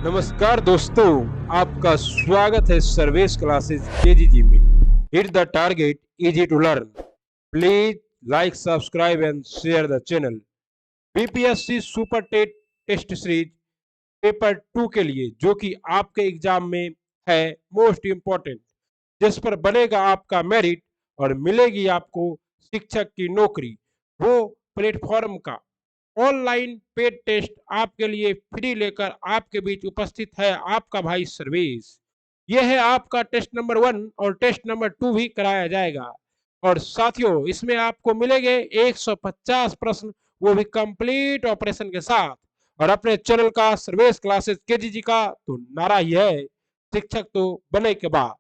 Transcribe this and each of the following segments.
नमस्कार दोस्तों, आपका स्वागत है सर्वेश क्लासेस केजीजी में। Hit the target, easy to learn. Please like, subscribe and share the channel. BPSC super TET test series paper 2 के लिए, जो कि आपके एग्जाम में है मोस्ट इम्पोर्टेंट, जिस पर बनेगा आपका मेरिट और मिलेगी आपको शिक्षक की नौकरी, वो प्लेटफॉर्म का ऑनलाइन पेड टेस्ट आपके लिए फ्री लेकर आपके बीच उपस्थित है आपका भाई सर्वेश। यह है आपका टेस्ट नंबर 1 और टेस्ट नंबर 2 भी कराया जाएगा। और साथियों, इसमें आपको मिलेंगे 150 प्रश्न, वो भी कंप्लीट ऑपरेशन के साथ। और अपने चैनल का सर्वेश क्लासेस केजीजी का तो नारा ही है, शिक्षक तो बने के बाद।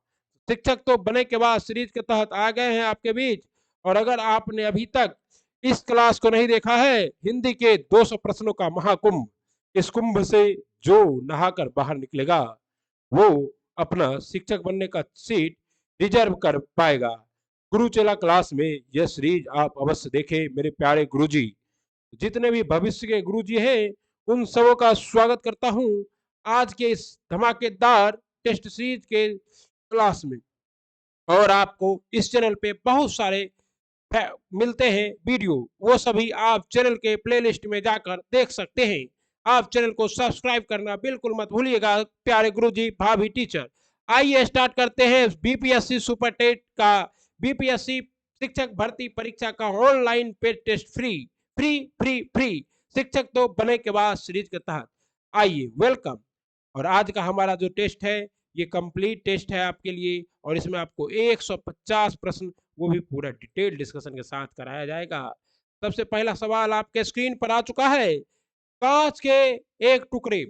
शिक्षक तो बने के बाद सीरीज के तहत आ गए हैं आपके बीच। और अगर आपने अभी तक इस क्लास को नहीं देखा है, हिंदी के 200 प्रश्नों का महाकुंभ, इस कुंभ से जो नहाकर बाहर निकलेगा वो अपना शिक्षक बनने का सीट रिजर्व कर पाएगा। गुरु चेला क्लास में यह सीरीज आप अवश्य देखें मेरे प्यारे गुरुजी। जितने भी भविष्य के गुरुजी हैं, उन सबों का स्वागत करता हूं आज के इस धमाकेदार टेस्ट सीरीज के क्लास में। और आपको इस चैनल पे बहुत सारे मिलते हैं वीडियो, वो सभी आप चैनल के प्लेलिस्ट में जाकर देख सकते हैं। आप चैनल को सब्सक्राइब करना बिल्कुल मत भूलिएगा प्यारे गुरुजी, भाभी, टीचर। आइए स्टार्ट करते हैं बीपीएससी सुपर टेट का, बीपीएससी शिक्षक भर्ती परीक्षा का online paid test free free free free, शिक्षक तो बने के बाद सीरीज के तहत। आइए, वेलकम। और आज का हमारा जो टेस्ट है, ये कंप्लीट टेस्ट है आपके लिए, और इसमें आपको 150 प्रश्न, वो भी पूरा डिटेल डिस्कशन के साथ कराया जाएगा। सबसे पहला सवाल आपके स्क्रीन पर आ चुका है। कांच के एक टुकड़े,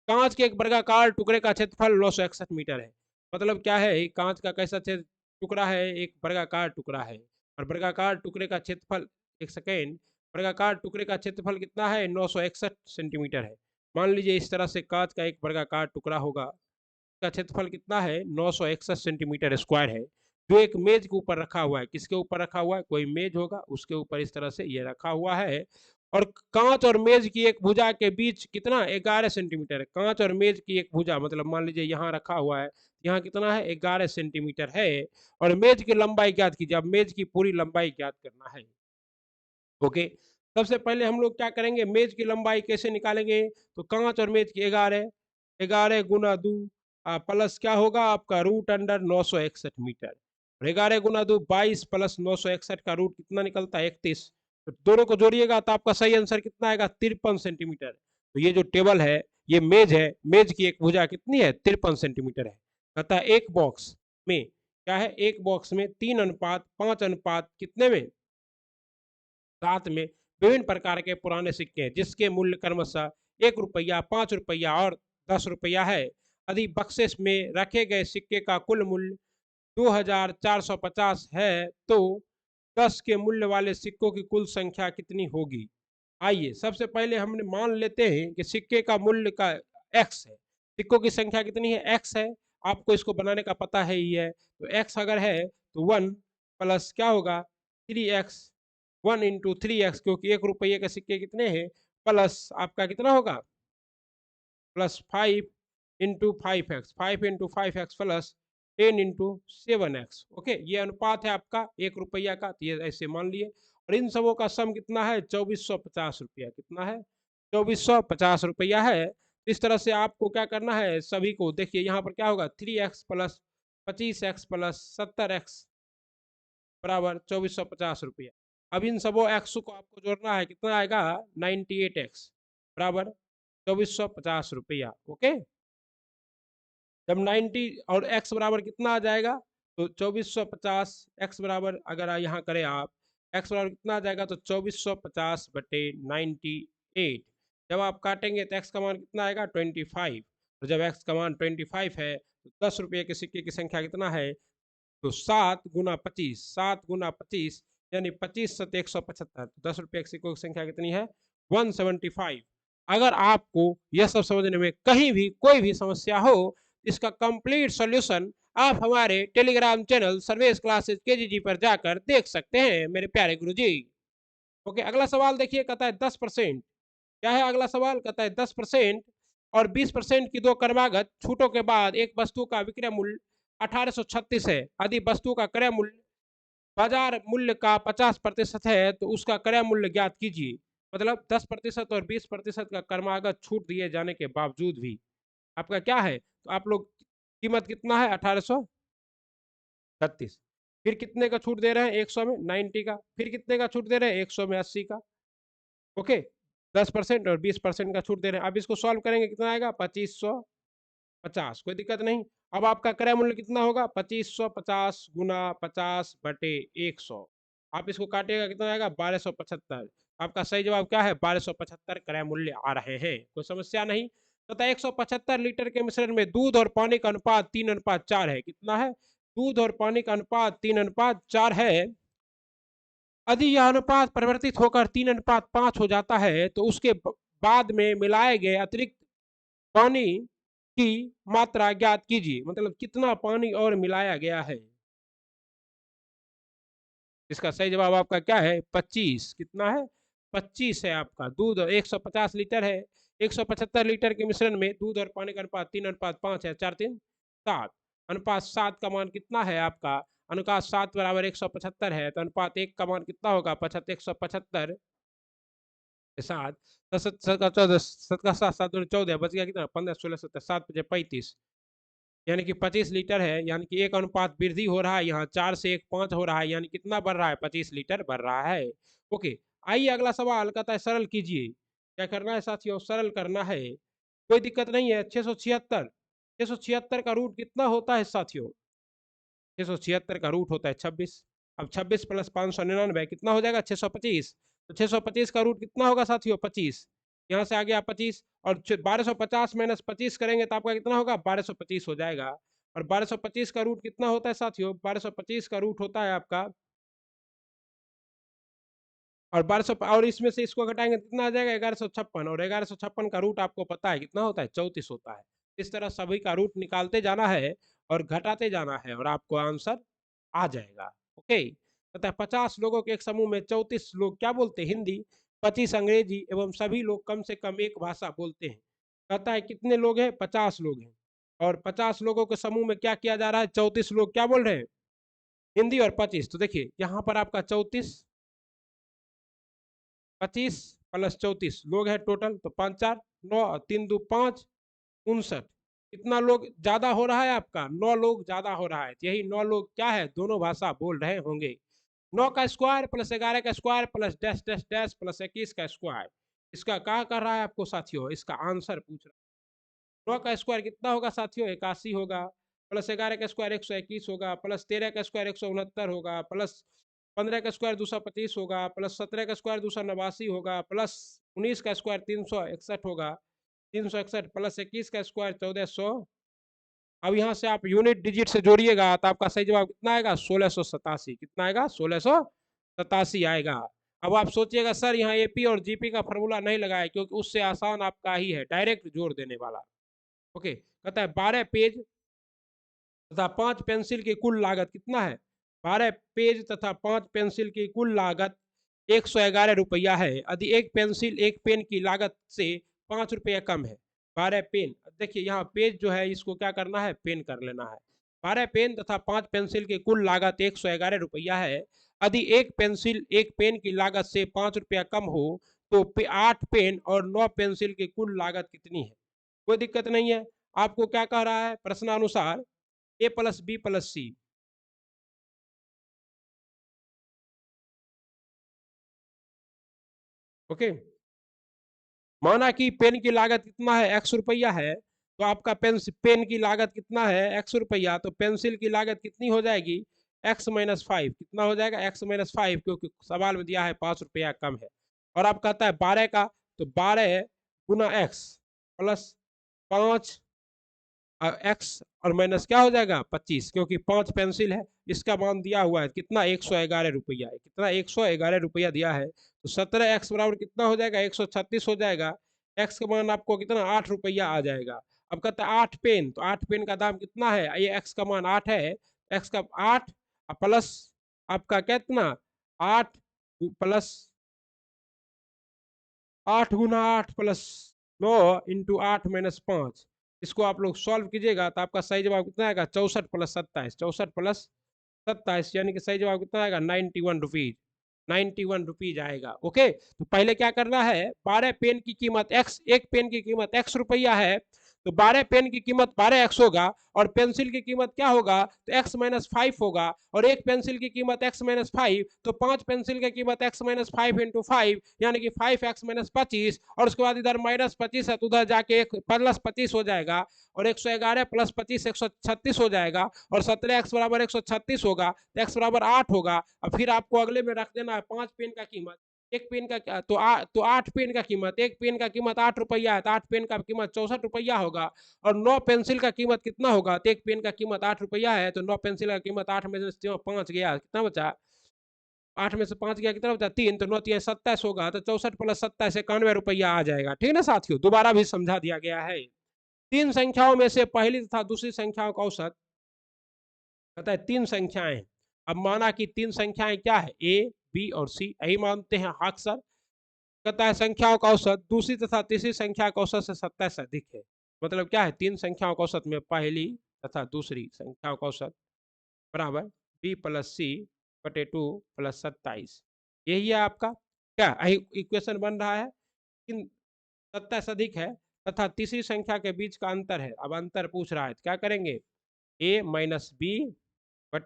कांच के एक वर्गाकार टुकड़े का क्षेत्रफल 961 मीटर है। मतलब क्या है, कांच का कैसा टुकड़ा है, एक वर्गाकार टुकड़ा है, और वर्गाकार टुकड़े का क्षेत्रफल, एक सेकेंड, वर्गाकार टुकड़े का क्षेत्रफल कितना है, 961 सेंटीमीटर है। मान लीजिए इस तरह से कांच का एक वर्गाकार टुकड़ा होगा, का क्षेत्रफल कितना है, 961 सेंटीमीटर स्क्वायर है, जो एक मेज के ऊपर रखा हुआ है। किसके ऊपर रखा हुआ है, कोई मेज होगा, उसके ऊपर इस तरह से ये रखा हुआ है। और कांच और मेज की एक भुजा के बीच कितना, 11 सेंटीमीटर है। कांच और मेज की एक भुजा, मतलब मान लीजिए यहाँ रखा हुआ है, यहाँ कितना है, 11 सेंटीमीटर है। और मेज की लंबाई ज्ञात कीजिए। अब मेज की पूरी लंबाई ज्ञात करना है। ओके, सबसे पहले हम लोग क्या करेंगे, मेज की लंबाई कैसे निकालेंगे। तो कांच और मेज की 11, 11 गुना 2 प्लस क्या होगा आपका रूट अंडर 961 मीटर। 11 गुना 2 22 प्लस 961 का रूट कितना निकलता है, 31। तो दोनों को जोड़िएगा तो आपका सही आंसर कितना आएगा, 53 सेंटीमीटर। तो ये जो टेबल है, ये मेज है, मेज की एक भुजा कितनी है, 53 सेंटीमीटर है। कहता है एक बॉक्स में क्या है, एक बॉक्स में 3:5 अनुपात कितने में, 7 में विभिन्न प्रकार के पुराने सिक्के हैं, जिसके मूल्य क्रमशः 1 रुपया, 5 रुपया और 10 रुपया है। यदि बक्सेस में रखे गए सिक्के का कुल मूल्य 2450 है, तो 10 के मूल्य वाले सिक्कों की कुल संख्या कितनी होगी। आइए सबसे पहले हमने मान लेते हैं कि सिक्के का मूल्य का x है, सिक्कों की संख्या कितनी है, x है। आपको इसको बनाने का पता है ही है। तो x अगर है तो 1 प्लस क्या होगा, 3x, 1 इंटू 3x, क्योंकि 1 रुपये के सिक्के कितने हैं, प्लस आपका कितना होगा, plus 5 into 5x, 5 into 5x plus 10 into 7x। Okay, ये अनुपात है आपका 1 रुपया का, तो ये ऐसे मान लिए। और इन सबों का सम कितना है, 2450 रुपया। कितना है, 2450 रुपया है। इस तरह से आपको क्या करना है, सभी को देखिए, यहाँ पर क्या होगा, 3x plus 25x plus 70x बराबर 2450 रुपया। अब इन सबों एक्स को आपको जोड़ना है, कितना आएगा, 98x बराबर 2450 रुपया। ओके, जब 90 और x बराबर कितना आ जाएगा, तो 2450 x बराबर, अगर यहाँ करें आप, x बराबर कितना आ जाएगा, तो 2450 बटे 98। जब आप काटेंगे तो x का मान कितना आएगा, 25। और जब x का मान 25 है, तो 10 रुपये के सिक्के की संख्या कितना है, तो 7 गुना 25, 7 गुना 25 यानी 25 सत 175। तो 10 रुपये के सिक्कों की संख्या कितनी है, 175। अगर आपको यह सब समझने में कहीं भी कोई भी समस्या हो, इसका कंप्लीट सॉल्यूशन आप हमारे Telegram channel Sarvesh classes KGG पर जाकर देख सकते हैं मेरे प्यारे गुरुजी। ओके, अगला सवाल देखिए, कहता है 10%। क्या है अगला सवाल, कहता है 10% और 20% की दो क्रमागत छूटों के बाद एक वस्तु का विक्रय मूल्य 1836 है। यदि वस्तु का क्रय मूल्य बाजार मूल्य का 50% है तो उसका क्रय मूल्य ज्ञात कीजिए। मतलब 10% और 20% का क्रमागत छूट दिए जाने के बावजूद भी आपका क्या है, तो आप लोग कीमत कितना है 1836। फिर कितने का छूट दे रहे हैं 100 में 90 का, फिर कितने का छूट दे रहे हैं 100 में 80 का। ओके, 10% और 20% का छूट दे रहे हैं। अब इसको सॉल्व करेंगे कितना आएगा 2550, कोई दिक्कत नहीं। अब आपका क्रय मूल्य कितना होगा 2550 गुना 50/100। आप इसको काटिएगा कितना आएगा 1275। आपका सही जवाब क्या है 1275 क्रय मूल्य आ रहे हैं, कोई समस्या नहीं। तथा 175 लीटर के मिश्रण में दूध और पानी का अनुपात 3:4 है। कितना है, दूध और पानी का अनुपात 3:4 है। यदि यह अनुपात परिवर्तित होकर 3:5 हो जाता है तो उसके बाद में मिलाए गए अतिरिक्त पानी की मात्रा ज्ञात कीजिए। मतलब कितना पानी और मिलाया गया है। इसका सही जवाब आपका क्या है 25। कितना है 25 है आपका। दूध 150 लीटर है, 175 लीटर के मिश्रण में दूध और पानी का अनुपात 3:5 है, 4:3 7। अनुपात 7 का मान कितना है आपका, अनुपात 7 बराबर 175 है तो अनुपात 1 का मान कितना होगा 175 के साथ 14 7 का 7 7 14 बच गया कितना 15 16 17 7 35, यानी कि 25 लीटर है। यानी कि एक अनुपात वृद्धि हो रहा है, यहाँ 4 से 1 5 हो रहा है, यानी कितना बढ़ रहा है 25 लीटर बढ़ रहा है। ओके, आइए अगला सवाल कहता है सरल कीजिए। क्या करना है साथियों, सरल करना है, कोई दिक्कत नहीं है। 676 का रूट कितना होता है साथियों, 676 का रूट होता है 26। अब 26 प्लस 599 कितना हो जाएगा 625। तो 625 का रूट कितना होगा साथियों 25, यहाँ से आ गया 25 और 1250 माइनस 25 करेंगे तो आपका कितना होगा 1225 हो जाएगा। और 1225 का रूट कितना होता है साथियों, 1225 का रूट होता है आपका, और 1200 और इसमें से इसको घटाएंगे कितना आ जाएगा 1156, और 1156 का रूट आपको पता है कितना होता है 34 होता है। इस तरह सभी का रूट निकालते जाना है और घटाते जाना है और आपको आंसर आ जाएगा। ओके, तथा 50 लोगों के एक समूह में 34 लोग क्या बोलते हैं हिंदी, 25 अंग्रेजी एवं सभी लोग कम से कम एक भाषा बोलते हैं। कहता है कितने लोग हैं 50 लोग हैं, और 50 लोगों के समूह में क्या किया जा रहा है 34 लोग क्या बोल रहे हैं हिंदी, और 25। तो देखिए यहाँ पर आपका 34 25 प्लस 34 लोग हैं टोटल, तो 5 4 9 3 2 5 59। कितना लोग ज्यादा हो रहा है आपका 9 लोग ज्यादा हो रहा है। यही 9 लोग क्या है दोनों भाषा बोल रहे होंगे। 9 का स्क्वायर प्लस 11 का square plus dash dash dash plus 21 का स्क्वायर, इसका क्या कर रहा है आपको साथियों, इसका आंसर पूछ रहा है। 9 का स्क्वायर कितना होगा साथियों 81 होगा, प्लस 11 का स्क्वायर 121 होगा, प्लस 13 का स्क्वायर 169 होगा, प्लस 15 का स्क्वायर 225 होगा, प्लस 17 का स्क्वायर 289 होगा, प्लस 19 का स्क्वायर 361 होगा, 361 प्लस 21 का स्क्वायर 1400। अब यहाँ से आप यूनिट डिजिट से जोड़िएगा तो आपका सही जवाब कितना आएगा 1687। कितना आएगा 1687 आएगा। अब आप सोचिएगा सर यहाँ एपी और जीपी का फॉर्मूला नहीं लगाया, क्योंकि उससे आसान आपका ही है डायरेक्ट जोड़ देने वाला। ओके, कहता है 12 पेज तथा 5 पेंसिल की कुल लागत कितना है, 12 पेज तथा 5 पेंसिल की कुल लागत 111 रुपया है। यदि एक पेंसिल एक पेन की लागत से 5 रुपया कम है। 12 पेन, देखिए यहाँ पेज जो है इसको क्या करना है पेन कर लेना है। 12 पेन तथा 5 पेंसिल की कुल लागत 111 रुपया है। यदि एक पेंसिल एक पेन की लागत से 5 रुपया कम हो तो 8 पेन और 9 पेंसिल की कुल लागत कितनी है। कोई दिक्कत नहीं है। आपको क्या कह रहा है प्रश्नानुसार ए प्लस बी प्लस सी। ओके, माना कि पेन की लागत कितना है 100 रुपया है, तो आपका पेन की लागत कितना है 100 रुपया, तो पेंसिल की लागत कितनी हो जाएगी x-5। कितना हो जाएगा x-5, क्योंकि सवाल में दिया है 5 रुपया कम है। और आप कहता है 12 का, तो 12 गुना x प्लस 5 एक्स और माइनस क्या हो जाएगा 25, क्योंकि 5 पेंसिल है। इसका मान दिया हुआ है कितना 111 रुपया है। कितना 111 रुपया दिया है, तो 17 एक्स बराबर कितना हो जाएगा 136 हो जाएगा। एक्स का मान आपको कितना 8 रुपया आ जाएगा। अब कहता है 8 पेन, तो 8 पेन का दाम कितना है, ये एक्स का मान 8 है, एक्स का 8 प्लस आपका कितना 8 प्लस 8 गुना 8 प्लस 9 × 8 - 5, इसको आप लोग सॉल्व कीजिएगा तो आपका सही जवाब कितना आएगा? 64 + 27, 64 + 27 यानी कि सही जवाब कितना आएगा? 91 रुपीज, 91 रुपीज आएगा। ओके, तो पहले क्या करना है, 12 पेन की कीमत x, एक पेन की कीमत x रुपया है, तो 12 पेन की कीमत 12x होगा, और पेंसिल की कीमत क्या होगा? तो x - 5 होगा, और एक पेंसिल की कीमत x - 5, तो 5 पेंसिल की कीमत x - 5 × 5 यानी कि 5x - 25, और उसके बाद इधर -25 है तो उधर जाके एक +25 हो जाएगा, और 111 + 25 136 हो जाएगा, और 17x = 136 होगा, तो x = 8 होगा। अब फिर आपको अगले में रख देना है 5 पेन का कीमत, एक पेन का तो 8 पेन का कीमत, एक पेन का कीमत 8 रुपया है, तो 8 पेन का कीमत 64 रुपया होगा, और 9 पेंसिल का कीमत कितना होगा? तो एक पेन का कीमत 8 रुपया है, तो 9 पेंसिल का कीमत 8 में से 5 गया, कितना बचा? 8 में से 5 गया, कितना बचा? 3, तो 9 × 27 होगा, तो 64 + 27 91 रुपया आ जाएगा। ठीक है ना साथियों, दोबारा भी समझा दिया गया है। तीन संख्याओं में से पहली तथा दूसरी संख्याओं का औसत, कहता है 3 संख्याएं हैं। अब माना कि 3 संख्याएं क्या है? ए, बी और सी, यही मानते हैं अक्सर। कहता है संख्याओं का औसत दूसरी तथा तीसरी संख्या का औसत से 27 अधिक है। मतलब क्या है? 3 संख्याओं का औसत में पहली तथा दूसरी संख्याओं का औसत बराबर बी + सी / 2 + 27, यही है आपका क्या इक्वेशन बन रहा है। किन 27 अधिक है तथा तीसरी संख्या के बीच का अंतर है। अब अंतर पूछ रहा है, तो क्या करेंगे? a - b/2 - b +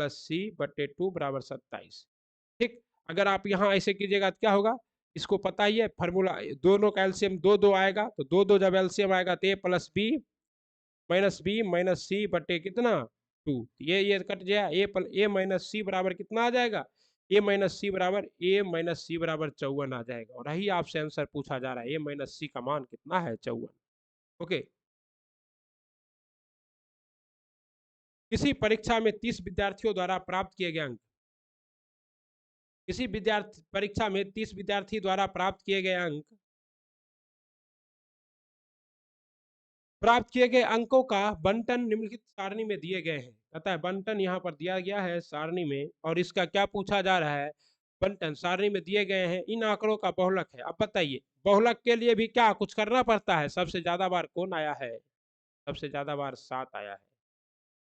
c/2 = 27। ठीक, अगर आप यहाँ ऐसे कीजिएगा तो क्या होगा? इसको पता ही है फॉर्मूला, दोनों का एलसीएम 2 आएगा, तो 2 जब एलसीएम आएगा तो a + b - c बटे कितना? 2, ये कट जाएगा, a - c बराबर कितना आ जाएगा? a - c बराबर 54 आ जाएगा, और यही आपसे आंसर पूछा जा रहा है, a - c का मान कितना है? 54। ओके, किसी परीक्षा में 30 विद्यार्थियों द्वारा प्राप्त किए गए अंक, किसी विद्यार्थी परीक्षा में 30 विद्यार्थी द्वारा प्राप्त किए गए अंक, प्राप्त किए गए अंकों का बंटन निम्नलिखित सारणी में दिए गए हैं। कहता है बंटन यहाँ पर दिया गया है सारणी में, और इसका क्या पूछा जा रहा है? बंटन सारणी में दिए गए हैं, इन आंकड़ों का बहुलक है। अब बताइए, बहुलक के लिए भी क्या कुछ करना पड़ता है? सबसे ज्यादा बार कौन आया है? सबसे ज्यादा बार 7 आया है,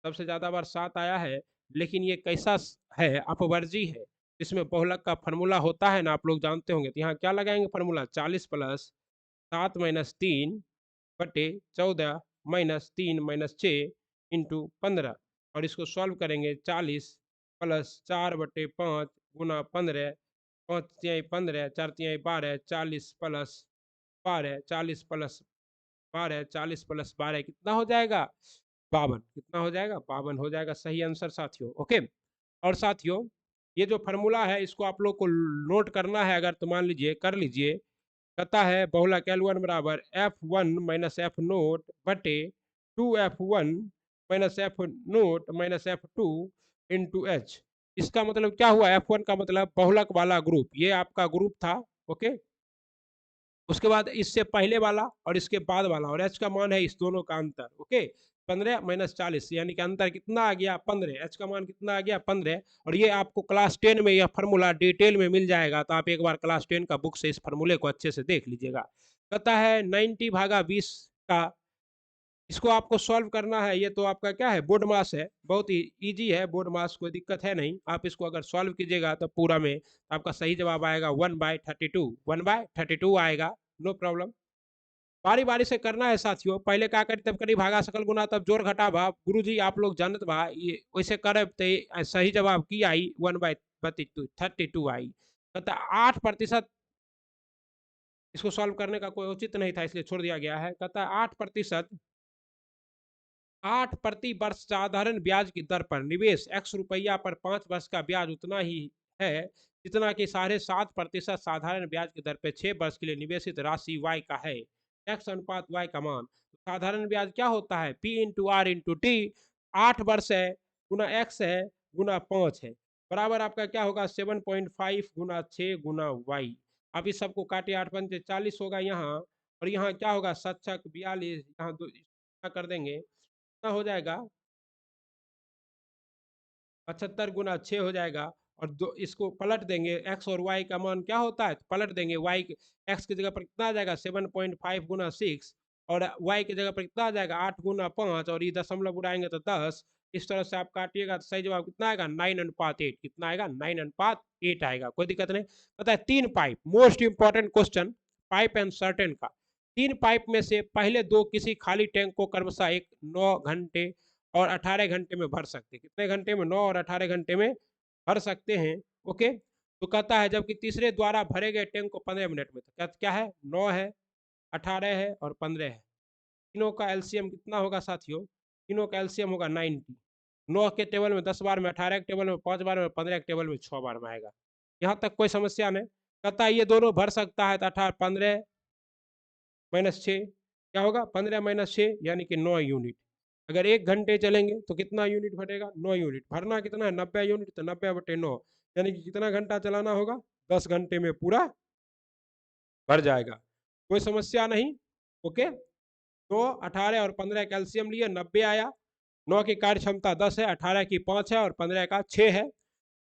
सबसे ज्यादा बार 7 आया है। लेकिन ये कैसा है? अपवर्जी है। इसमें बहुलक का फॉर्मूला होता है ना, आप लोग जानते होंगे। तो यहाँ क्या लगाएंगे फॉर्मूला? 40 + 7 - 3 बटे 14 - 3 - 6 इंटू 15, और इसको सॉल्व करेंगे। 40 + 4/5 गुना 15, 5 तिहाई 15, 4 तिहाई 12, 40 + 12, 40 + 12, 40 + 12 कितना हो जाएगा? 52। कितना हो जाएगा? 52 हो जाएगा सही आंसर साथियों। ओके, और साथियों ये जो फॉर्मूला है इसको आप लोग को नोट करना है, अगर तो मान लीजिए कर लीजिए। कहता है बहुलक L1 बराबर F1 - F नोट बटे 2F1 - F note F2 into H। इसका मतलब क्या हुआ? F1 का मतलब बहुलक वाला ग्रुप, ये आपका ग्रुप था। ओके, उसके बाद इससे पहले वाला और इसके बाद वाला, और एच का मान है इस दोनों का अंतर। ओके, 15 - 40 यानी कि अंतर कितना आ गया? 15। एच का मान कितना आ गया? 15। और ये आपको क्लास 10 में यह फार्मूला डिटेल में मिल जाएगा, तो आप एक बार क्लास 10 का बुक से इस फार्मूले को अच्छे से देख लीजिएगा। कहता है 90/20 का, इसको आपको सॉल्व करना है। ये तो आपका क्या है? बोर्ड मास है, बहुत ही इजी है बोर्ड मास, कोई दिक्कत है नहीं। आप इसको अगर सॉल्व कीजिएगा तो पूरा में आपका सही जवाब आएगा 1/32, 1/32 आएगा। नो प्रॉब्लम, बारी बारी से करना है साथियों। पहले क्या करी? तब करी भागा सकल गुना तब जोड़ घटा भाग। गुरुजी आप लोग जानत बा, ये वैसे करे तो सही जवाब की आई 1/32 आई। कहता 8%, इसको सॉल्व करने का कोई औचित्य नहीं था इसलिए छोड़ दिया गया है। कहता 8%, 8 प्रति वर्ष साधारण ब्याज की दर पर निवेश x रुपया पर 5 वर्ष का ब्याज उतना ही है जितना कि 7.5% साधारण ब्याज की दर पर 6 वर्ष के लिए निवेशित राशि y का है। x अनुपात y का मान, साधारण ब्याज क्या होता है? p into R into T. 8 वर्ष है गुना x है गुना 5 है, बराबर आपका क्या होगा? 7.5 गुना 6 गुना y। अब इस सबको काटे, 8 पंचे 40 होगा यहाँ, और यहाँ क्या होगा? 7 छक 42, यहाँ दो कर देंगे, कितना हो जाएगा? 75 गुना 6 हो जाएगा, और दो इसको पलट देंगे, एक्स और वाई का मान क्या होता है, तो पलट देंगे, वाई एक्स की जगह पर कितना आ जाएगा 7.5 गुना 6, और वाई की जगह पर कितना आ जाएगा 8 गुना 5, और ये दशमलव उड़ाएंगे तो 10। इस तरह से आप काटिएगा तो सही जवाब कितना आएगा 9:8। कितना आएगा 9:8 आएगा, कोई दिक्कत नहीं। पता है 3 pipe, most important question pipe and certain का। 3 पाइप में से पहले 2 किसी खाली टैंक को क्रमशः 9 घंटे और 18 घंटे में भर सकते हैं। कितने घंटे में, 9 और 18 घंटे में भर सकते हैं। ओके, तो कहता है जबकि तीसरे द्वारा भरे गए टैंक को 15 मिनट में, तो क्या है 9 है, 18 है और 15 है। तीनों का एलसीएम कितना होगा साथियों, तीनों का एलसीएम होगा 90। 9 के टेबल में 10 बार में, 18 के टेबल में 5 बार में, 15 के टेबल में 6 बार में आएगा। यहाँ तक कोई समस्या नहीं। कहता है ये दोनों भर सकता है तो 15 माइनस 6 क्या होगा, 15 माइनस 6 यानी कि 9 यूनिट। अगर 1 घंटे चलेंगे तो कितना यूनिट भरेगा, 9 यूनिट। भरना कितना है 90 यूनिट, तो 90/9 यानी कि कितना घंटा चलाना होगा, 10 घंटे में पूरा भर जाएगा, कोई समस्या नहीं। ओके, तो 18 और 15 कैल्शियम लिए 90 आया। 9 की कार्य क्षमता 10 है, 18 की 5 है और 15 का 6 है।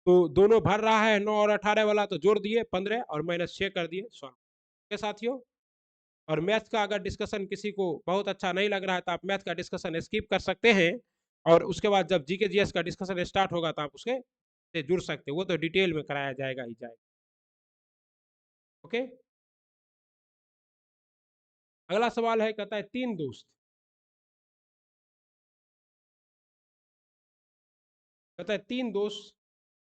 तो दोनों भर रहा है 9 और 18 वाला, तो जोड़ दिए 15 और माइनस 6 कर दिए, सॉल्व के साथियों। और मैथ का अगर डिस्कशन किसी को बहुत अच्छा नहीं लग रहा है तो आप मैथ का डिस्कशन स्किप कर सकते हैं, और उसके बाद जब जीके जीएस का डिस्कशन स्टार्ट होगा तो आप उसके से जुड़ सकते हैं, वो तो डिटेल में कराया जाएगा ही जाएगा। ओके, अगला सवाल है, कहता है 3 दोस्त, कहता है 3 दोस्त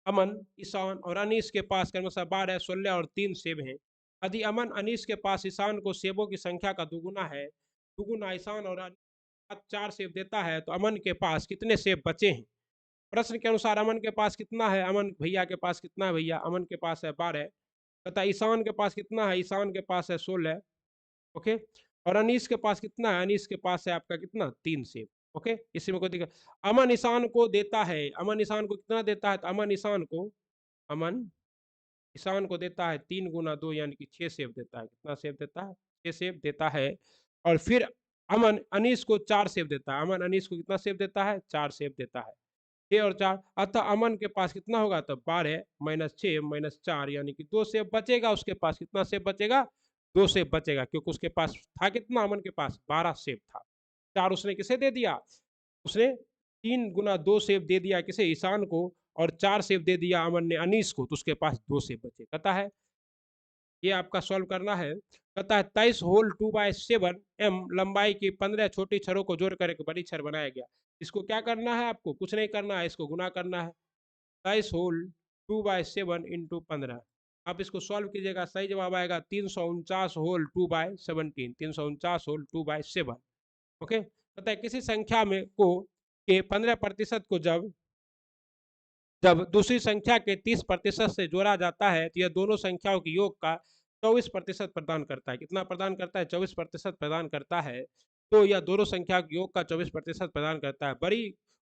अमन, ईशान और अनीस के पास क्रमशः 12, 16 और 3 सेब हैं। यदि अमन अनीस के पास ईशान को सेबों की संख्या का दुगुना है, दुगुना ईशान और 4 सेब देता है, तो अमन के पास कितने सेब बचे हैं। प्रश्न के अनुसार अमन के पास कितना है, अमन भैया के पास कितना है, भैया अमन के पास है 12, तथा ईशान के पास कितना है, ईशान के पास है 16। ओके, और अनीस के पास कितना है, अनीस के पास है आपका कितना 3 सेब। ओके, इसी में कोई दिक्कत। अमन ईशान को देता है, अमन ईशान को कितना देता है, तो अमन ईशान को देता है 3 गुना 2 यानी कि 6 सेब देता है। कितना सेब देता है, 6 सेब देता है। और फिर अमन अनीस को 4 सेब देता है, अमन अनीस को कितना सेब देता है, 4 सेब देता है। 6 और 4, अतः अमन के पास कितना होगा, तो 12 माइनस 6 माइनस 4 यानी कि 2 सेब बचेगा। उसके पास कितना सेब बचेगा, 2 सेब बचेगा, क्योंकि उसके पास था कितना, अमन के पास 12 सेब था। 4 उसने किसे दे दिया, उसने 3 गुना 2 सेब दे दिया किसे, ईशान को, और 4 सेब दे दिया अमन ने अनीस को, तो उसके पास 2 सेब बचे। कहता है ये आपका सॉल्व करना है। कहता है 23 होल 2/7 एम लंबाई की 15 छोटी छरों को जोड़कर एक बड़ी छर बनाया गया। इसको क्या करना है, आपको कुछ नहीं करना है, इसको गुना करना है। 23 होल 2/7 इंटू 15, आप इसको सॉल्व कीजिएगा, सही जवाब आएगा 349 होल 2/17, 349 होल 2/7। ओके, कहता है किसी संख्या में को के 15% को जब जब दूसरी संख्या के 30% से जोड़ा जाता है, तो यह दोनों संख्याओं के योग का 24% प्रदान करता है। कितना प्रदान करता है, 24% प्रदान करता है। तो यह दोनों संख्या के योग का 24% प्रदान करता है।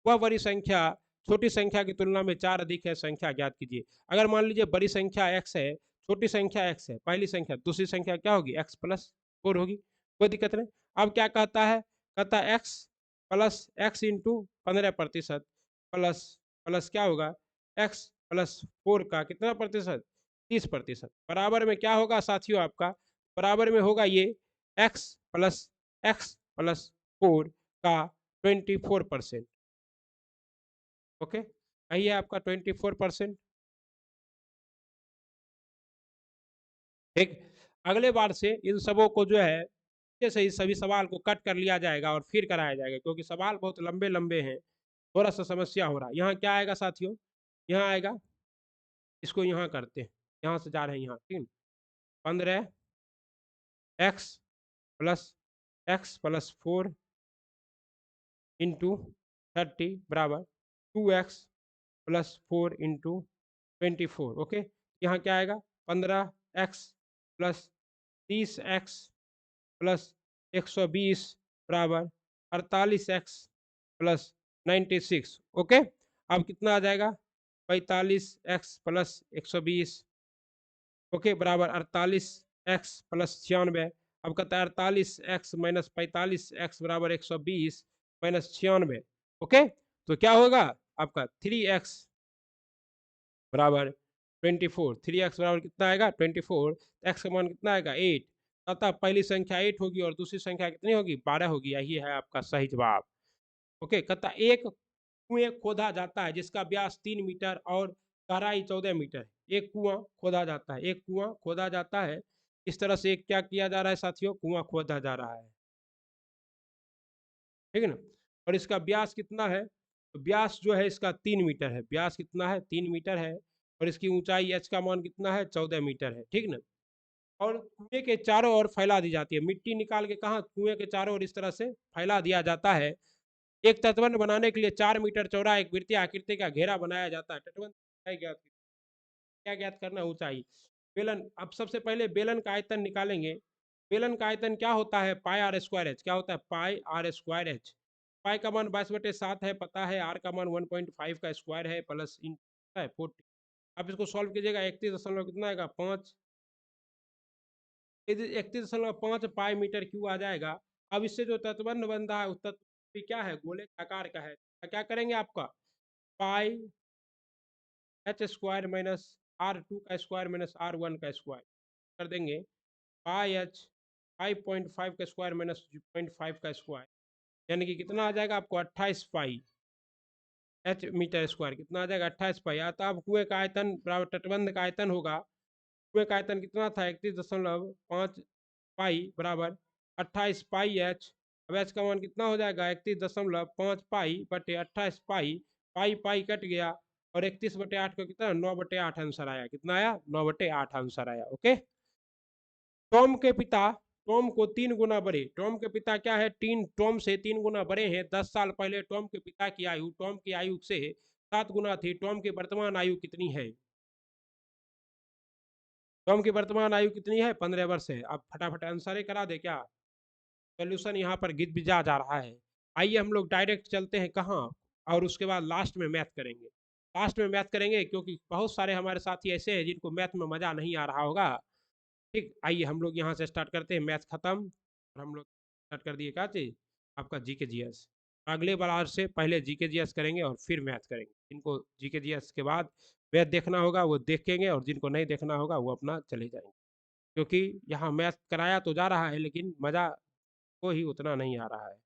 वह बड़ी संख्या छोटी संख्या की तुलना में 4 अधिक है, संख्या ज्ञात कीजिए। अगर मान लीजिए बड़ी संख्या x है, छोटी संख्या x है, पहली संख्या, दूसरी संख्या क्या होगी, x+4 होगी, कोई दिक्कत नहीं। अब क्या कहता है, कहता है x इंटू 15% प्लस प्लस क्या होगा, x+4 का कितना प्रतिशत, 30%, बराबर में क्या होगा साथियों, आपका बराबर में होगा ये x+4 का 24%। ओके, यही है आपका 24%। ठीक, अगले बार से इन सबों को जो है से ही सभी सवाल को कट कर लिया जाएगा और फिर कराया जाएगा, क्योंकि सवाल बहुत लंबे लंबे हैं, थोड़ा सा समस्या हो रहा है। यहाँ क्या आएगा साथियों, यहाँ आएगा, इसको यहाँ करते हैं, यहाँ से जा रहे हैं यहाँ, ठीक, 15 x+4 इंटू 30 बराबर 2x+4 इंटू 24। ओके, यहाँ क्या आएगा, 15x+30x+120 बराबर 48x+96। ओके, अब कितना आ जाएगा, 45x+120 ओके बराबर 48x+96। अब कहता है 48x माइनस 45x बराबर 120 माइनस 96। ओके, तो क्या होगा आपका 3x बराबर 24, 3x बराबर कितना आएगा 24, x का मान कितना आएगा 8, अतः पहली संख्या 8 होगी और दूसरी संख्या कितनी होगी 12 होगी। यही है आपका सही जवाब। ओके, कहता एक कुएं खोदा जाता है जिसका व्यास 3 मीटर और गहराई 14 मीटर है। एक कुआं खोदा जाता है, एक कुआं खोदा जाता है। इस तरह से क्या किया जा रहा है साथियों, कुआं खोदा जा रहा है, ठीक है ना। और इसका व्यास कितना है, तो व्यास जो है इसका 3 मीटर है, व्यास कितना है 3 मीटर है। और इसकी ऊंचाई एच का मान कितना है 14 मीटर है, ठीक ना। और कुएं के चारों ओर फैला दी जाती है, मिट्टी निकाल के कहाँ कुएं के चारों ओर इस तरह से फैला दिया जाता है। एक तटबंध बनाने के लिए 4 मीटर चौड़ा एक वृत्तीय आकृति का घेरा बनाया जाता है। तटबंध क्या ज्ञात करना, ऊंचाई। बेलन, अब सबसे पहले बेलन का आयतन निकालेंगे। बेलन का आयतन क्या होता है पाई आर स्क्वायर एच, क्या होता है पाई आर स्क्वायर एच। पाई का मान 22/7 है पता है, आर का मान 1.5 का स्क्वायर है प्लस इन है 40। अब इसको सॉल्व कीजिएगा, 31 कितना आएगा 5, 31.5 पाई मीटर क्यू आ जाएगा। अब इससे जो तटबंध बन रहा है उस तत्व क्या है गोले आकार का है, तो क्या करेंगे आपका पाई एच स्क्वायर माइनस R2 का स्क्वायर माइनस R1 का स्क्वायर कर देंगे। पाई एच 5.5 का स्क्वायर माइनस 0.5 का स्क्वायर, यानी कि कितना आ जाएगा आपको 28 पाई एच मीटर स्क्वायर, कितना आ जाएगा 28 पाई। आता अब कुएं का आयतन बराबर तटबंध का आयतन होगा, कुएं का आयतन कितना था 31.5 पाई बराबर 28 पाई एच। अब एच का मान कितना हो जाएगा 31.5 पाई बटे 28 पाई, पाई पाई कट गया और 31/8 को कितना 9/8 आंसर आया, कितना आया 9/8 आंसर आया। ओके, टॉम के पिता टॉम को 3 गुना बड़े, टॉम के पिता क्या है टॉम से 3 गुना बड़े हैं। 10 साल पहले टॉम के पिता की आयु टॉम की आयु से 7 गुना थी। टॉम की वर्तमान आयु कितनी है, टॉम की वर्तमान आयु कितनी है 15 वर्ष है। अब फटाफट आंसर करा दे क्या, सोल्यूशन यहाँ पर गिजबिजा जा रहा है। आइए हम लोग डायरेक्ट चलते हैं कहाँ, और उसके बाद लास्ट में मैथ करेंगे, लास्ट में मैथ करेंगे क्योंकि बहुत सारे हमारे साथी ऐसे हैं जिनको मैथ में मजा नहीं आ रहा होगा। ठीक, आइए हम लोग यहाँ से स्टार्ट करते हैं, मैथ खत्म और हम लोग स्टार्ट कर दिए क्या चीज आपका जीके जीएस। अगले बार आज से पहले जीके जीएस करेंगे और फिर मैथ करेंगे। जिनको जीके जीएस के बाद मैथ देखना होगा वो देखेंगे और जिनको नहीं देखना होगा वो अपना चले जाएंगे, क्योंकि यहाँ मैथ कराया तो जा रहा है लेकिन मजा को ही उतना नहीं आ रहा है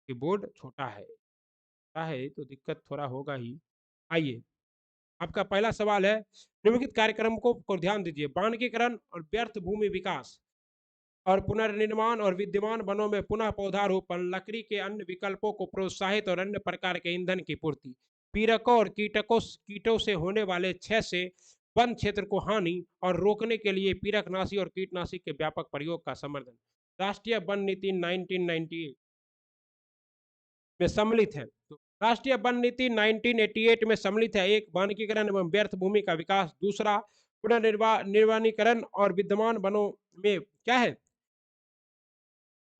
कि बोर्ड छोटा है तो दिक्कत थोड़ा होगा ही। आइए, आपका पहला सवाल है, निम्नलिखित कार्यक्रम को ध्यान दीजिए। वानिकीकरण और व्यर्थ भूमि विकास और पुनर्निर्माण और विद्यमान वनों में पुनः पौधारोपण, लकड़ी के अन्य विकल्पों को प्रोत्साहित और अन्य प्रकार के ईंधन की पूर्ति, पीड़कों और कीटों से होने वाले क्षय से वन क्षेत्र को हानि और रोकने के लिए पीड़कनाशी और कीटनाशी के व्यापक प्रयोग का समर्थन। राष्ट्रीय वन नीति 1998 में सम्मिलित है। तो राष्ट्रीय वन नीति 1988 में सम्मिलित है। एक, वानिकीकरण एवं व्यर्थ भूमि का विकास। दूसरा, पुनर्निर्वाणीकरण और विद्यमान वनों में क्या है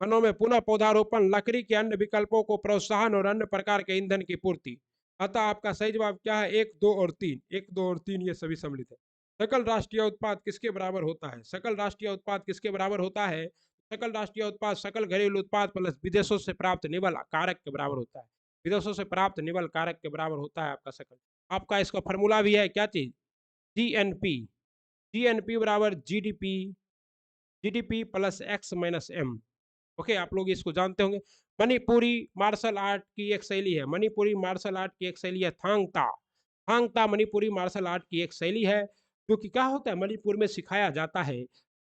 वनों में पुनः पौधारोपण, लकड़ी के अन्य विकल्पों को प्रोत्साहन और अन्य प्रकार के ईंधन की पूर्ति। अतः आपका सही जवाब क्या है 1, 2 और 3, 1, 2 और 3 ये सभी सम्मिलित है। सकल राष्ट्रीय उत्पाद किसके बराबर होता है, सकल राष्ट्रीय उत्पाद किसके बराबर होता है, सकल राष्ट्रीय उत्पाद सकल घरेलू उत्पाद प्लस विदेशों से प्राप्त निवल कारक के बराबर होता है। विदेशों से प्राप्त निवल कारक के बराबर होता है आपका सकल। आपका इसका फॉर्मूला भी है क्या चीज, जीएनपी। जीएनपी बराबर GDP, GDP plus X minus M. Okay, आप लोग इसको जानते होंगे। मणिपुरी मार्शल आर्ट की एक शैली है, मणिपुरी मार्शल आर्ट की एक शैली है थांगता। थांगता मणिपुरी मार्शल आर्ट की एक शैली है जो कि क्या होता है मणिपुर में सिखाया जाता है।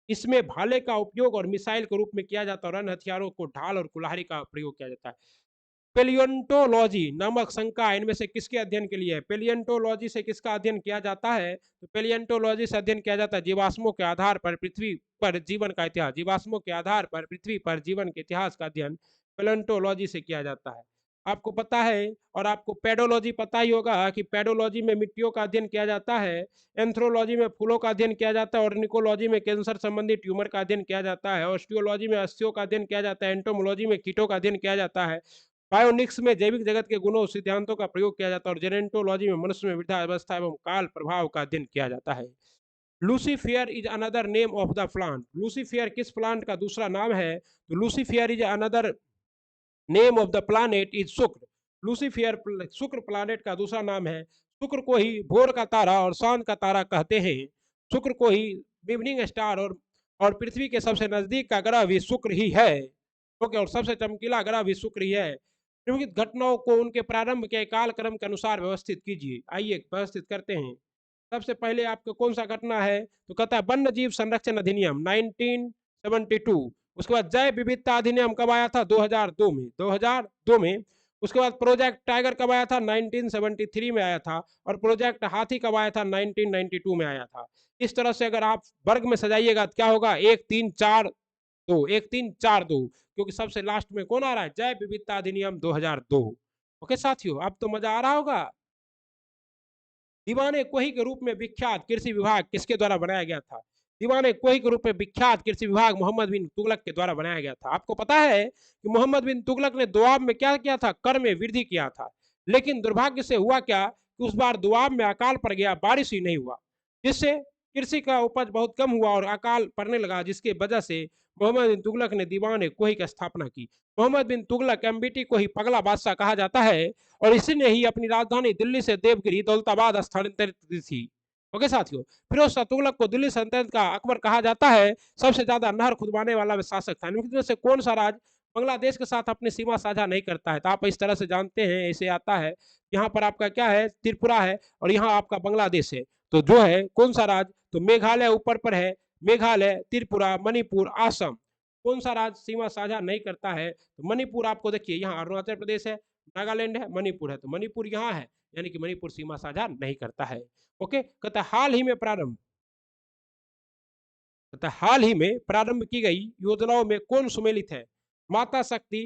इसमें भाले का उपयोग और मिसाइल के रूप में किया जाता है और अन्य हथियारों को ढाल और कुल्हाड़ी का प्रयोग किया जाता है। पेलियोंटोलॉजी नामक शंका इनमें से किसके अध्ययन के लिए है, पेलियोंटोलॉजी से किसका अध्ययन किया जाता है, तो पेलियोंटोलॉजी से अध्ययन किया जाता है जीवाश्मों के आधार पर पृथ्वी पर जीवन का इतिहास, जीवाश्मों के आधार पर पृथ्वी पर जीवन के इतिहास का अध्ययन पेलियोंटोलॉजी से किया जाता है। आपको पता है, और आपको पेडोलॉजी पता ही होगा कि पेडोलॉजी में मिट्टियों का अध्ययन किया जाता है, एंथ्रोलॉजी में फूलों का अध्ययन किया जाता है, ऑर्निकोलॉजी में कैंसर संबंधी ट्यूमर का अध्ययन किया जाता है, ऑस्टियोलॉजी में अस्थियों का अध्ययन किया जाता है, एंटोमोलॉजी में कीटों का अध्ययन किया जाता है, बायोनिक्स में जैविक जगत के गुणों सिद्धांतों का प्रयोग किया जाता है और जेनेंटोलॉजी में मनुष्य में वृद्धावस्था एवं काल प्रभाव का अध्ययन किया जाता है। Lucifer is another name of the plant, Lucifer किस प्लांट का दूसरा नाम है, तो Lucifer is another name of the planet is Shukra, Lucifer शुक्र प्लानेट का दूसरा नाम है। शुक्र को ही भोर का तारा और शाम का तारा कहते हैं। शुक्र को ही इवनिंग स्टार और पृथ्वी के सबसे नजदीक का ग्रह भी शुक्र ही है। ओके, और सबसे चमकीला ग्रह भी शुक्र ही है। निम्नलिखित घटनाओं को उनके प्रारंभ के कालक्रम के अनुसार व्यवस्थित कीजिए। आइए व्यवस्थित करते हैं। सबसे पहले आपको कौन सा घटना है, तो कहता है वन्य जीव संरक्षण अधिनियम 1972। उसके बाद जैव विविधता अधिनियम कब आया था, 2002 में, 2002 में। उसके बाद प्रोजेक्ट टाइगर कब आया था, 1973 में आया था। और प्रोजेक्ट हाथी कब आया था, 1992 में आया था। इस तरह से अगर आप वर्ग में सजाइएगा तो क्या होगा, 1 3 4 2, 1 3 4 2, क्योंकि सबसे लास्ट में कौन आ रहा है, जैव विविधता अधिनियम 2002। ओके साथियों, अब तो मजा आ रहा होगा। दीवाने कोही के रूप में विख्यात कृषि विभाग किसके द्वारा बनाया गया था? दीवाने कोही के रूप में विख्यात कृषि विभाग मोहम्मद बिन तुगलक के द्वारा बनाया गया था। आपको पता है कि मोहम्मद बिन तुगलक ने दोआब में क्या किया था, कर में वृद्धि किया था। लेकिन दुर्भाग्य से हुआ क्या कि उस बार दोआब में अकाल पड़ गया, बारिश ही नहीं हुआ, जिससे कृषि का उपज बहुत कम हुआ और अकाल पड़ने लगा, जिसकी वजह से मोहम्मद बिन तुगलक ने दीवाने कोही की स्थापना की। मोहम्मद बिन तुगलक एमबीटी को ही पगला बादशाह कहा जाता है और इसी ने ही अपनी राजधानी दिल्ली से देवगिरी दौलताबाद स्थानांतरित की थी। ओके साथियों, फिरोज शाह तुगलक को दिल्ली सल्तनत का अकबर कहा जाता है। सबसे ज्यादा नहर खुदवाने वाला शासक था। इनमें से कौन सा राज बांग्लादेश के साथ अपनी सीमा साझा नहीं करता है? तो आप इस तरह से जानते हैं, ऐसे आता है। यहाँ पर आपका क्या है, त्रिपुरा है और यहाँ आपका बांग्लादेश है। तो जो है कौन सा राज, तो मेघालय ऊपर पर है। मेघालय, त्रिपुरा, मणिपुर, आसम। कौन सा राज सीमा साझा नहीं करता है, तो मणिपुर आपको देखिए यहाँ अरुणाचल प्रदेश है, नागालैंड है, मणिपुर है, तो मणिपुर यहाँ है, यानी कि मणिपुर सीमा साझा नहीं करता है। ओके, कहता हाल ही में प्रारंभ, कहता हाल ही में प्रारंभ की गई योजनाओं में कौन सुमेलित है? माता शक्ति,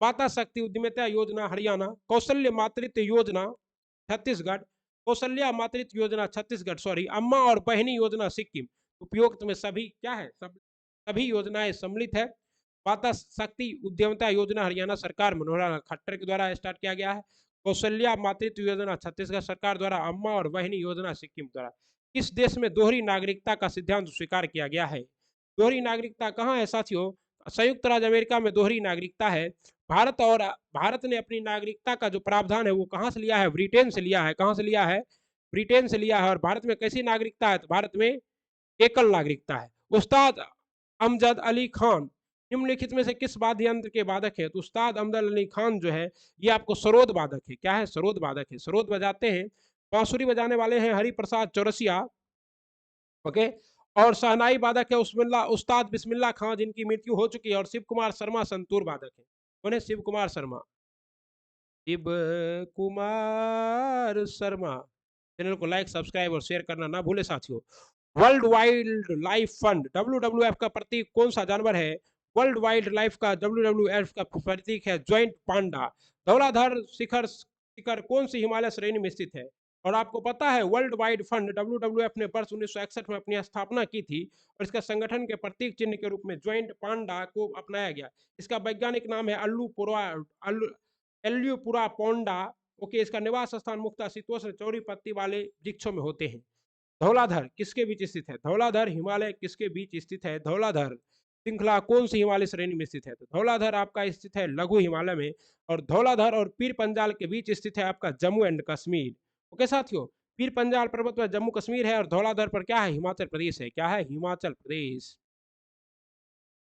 माता शक्ति उद्यमिता योजना हरियाणा, कौशल्य मातृत्व योजना छत्तीसगढ़, कौशल्या मातृत्व योजना छत्तीसगढ़, सॉरी, अम्मा और बहनी योजना सिक्किम। उपयुक्त में सभी क्या है, सभी योजनाएं सम्मिलित है। माता शक्ति उद्यमिता योजना हरियाणा सरकार मनोहर लाल खट्टर के द्वारा स्टार्ट किया गया है। कौशल्या मातृत्व योजना छत्तीसगढ़ सरकार द्वारा, अम्मा और बहनी योजना सिक्किम द्वारा। किस देश में दोहरी नागरिकता का सिद्धांत स्वीकार किया गया है? दोहरी नागरिकता कहाँ है साथियों? संयुक्त राज्य अमेरिका में दोहरी नागरिकता है। भारत ने अपनी नागरिकता का जो प्रावधान है वो कहाँ से लिया है? ब्रिटेन से लिया है। कहाँ से लिया है? ब्रिटेन से लिया है। और भारत में कैसी नागरिकता है? तो भारत में एकल नागरिकता है। उस्ताद अमजद अली खान निम्नलिखित में से किस वाद्य यंत्र के वादक है? तो उस्ताद अमजद अली खान जो है ये आपको सरोद वादक है। क्या है? सरोद वादक है। सरोद बजाते हैं। बांसुरी बजाने वाले हैं हरिप्रसाद चौरसिया। ओके, और शहनाई वादक है उस्ताद बिस्मिल्लाह खां, जिनकी मृत्यु हो चुकी है। और शिव कुमार शर्मा संतूर वादक है। कौन है? शिव कुमार शर्मा। शिव कुमार शर्मा। चैनल को लाइक, सब्सक्राइब और शेयर करना ना भूले साथियों। World wild life fund WWF का प्रतीक कौन सा जानवर है? वर्ल्ड वाइल्ड लाइफ का WWF का प्रतीक है ज्वाइंट पांडा। धौलाधर शिखर शिखर कौन सी हिमालय श्रेणी में स्थित है? और आपको पता है वर्ल्ड वाइड फंड WWF ने वर्ष 1961 में अपनी स्थापना की थी और इसका संगठन के प्रतीक चिन्ह के रूप में ज्वाइंट पांडा को अपनाया गया। इसका वैज्ञानिक नाम है एल्यूपुरा पोंडा। ओके, इसका निवास स्थान मुख्यतः शीतोष्ण चौड़ी पत्ती वाले वृक्षों में होते हैं। धौलाधर किसके बीच स्थित है? धौलाधर हिमालय किसके बीच स्थित है? धौलाधर श्रृंखला कौन सी हिमालय श्रेणी में स्थित है? तो धौलाधर आपका स्थित है लघु हिमालय में। और धौलाधर और पीर पंजाल के बीच स्थित है आपका जम्मू एंड कश्मीर। ओके साथियों, पीर पंजाल पर्वत पर जम्मू कश्मीर है और धौलाधर पर क्या है? हिमाचल प्रदेश है। क्या है? हिमाचल प्रदेश।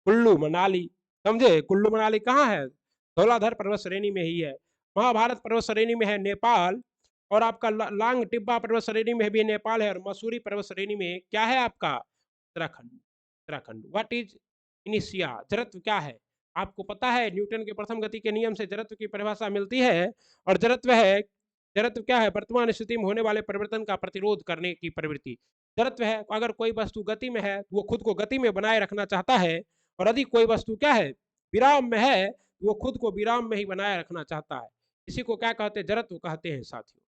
कुल्लू मनाली, समझे? कुल्लू मनाली कहाँ है? धौलाधर पर्वत श्रेणी में ही है। महाभारत पर्वत श्रेणी में है नेपाल। और आपका लांग टिब्बा पर्वत श्रेणी में भी नेपाल है। और मसूरी पर्वत श्रेणी में क्या है आपका? उत्तराखंड। उत्तराखंड। व्हाट इज इनिशिया? जड़त्व क्या है? आपको पता है न्यूटन के प्रथम गति के नियम से जड़त्व की परिभाषा मिलती है। और जड़त्व क्या है? वर्तमान स्थिति में होने वाले परिवर्तन का प्रतिरोध करने की प्रवृत्ति। जड़त्व है अगर कोई वस्तु गति में है वो खुद को गति में बनाए रखना चाहता है। और यदि कोई वस्तु क्या है? विराम में है, वो खुद को विराम में ही बनाए रखना चाहता है। इसी को क्या कहते हैं? जड़त्व कहते हैं साथियों।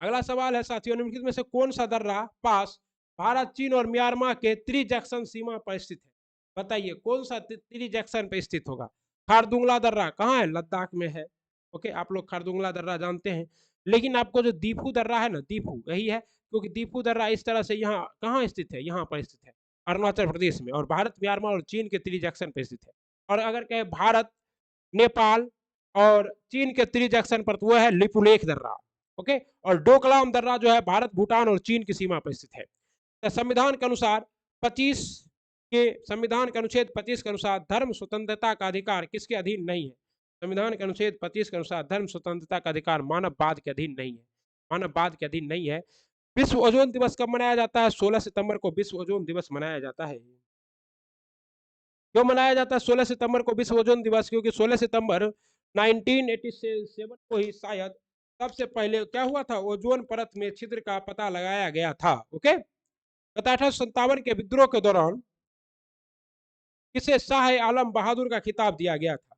अगला सवाल है साथियों, निम्नलिखित में से कौन सा दर्रा पास भारत, चीन और म्यांमार के त्रिजैक्शन सीमा पर स्थित है? बताइए कौन सा त्रिजैक्शन पर स्थित होगा? खारदुंगला दर्रा कहाँ है? लद्दाख में है। ओके, आप लोग खारदुंगला दर्रा जानते हैं। लेकिन आपको जो दीफू दर्रा है ना, दीफू यही है, क्योंकि दीफू दर्रा इस तरह से यहाँ कहाँ स्थित है? यहाँ पर स्थित है अरुणाचल प्रदेश में। और भारत, म्यांमार और चीन के त्रिजैक्शन पर स्थित है। और अगर कहे भारत, नेपाल और चीन के त्रिजंक्शन पर तो वो है लिपुलेख दर्रा। ओके, और डोकलाम दर्रा जो है भारत भूटान और चीन की सीमा पर स्थित है। तो संविधान के अनुसार 25 के संविधान के अनुच्छेद 25 के अनुसार धर्म स्वतंत्रता का अधिकार किसके अधीन नहीं है? संविधान के अनुच्छेद 25 के अनुसार धर्म स्वतंत्रता का अधिकार मानववाद के अधीन नहीं है, मानववाद के अधीन नहीं है। विश्व ओजोन दिवस कब मनाया जाता है? 16 सितंबर को विश्व ओजोन दिवस मनाया जाता है। क्यों मनाया जाता है 16 सितंबर को विश्व ओजोन दिवस? क्योंकि 16 सितंबर 1987 को ही शायद सबसे पहले क्या हुआ था, ओजोन परत में छिद्र का पता लगाया गया था। ओके, 1857 के विद्रोह के दौरान किसे शाह आलम बहादुर का खिताब दिया गया था?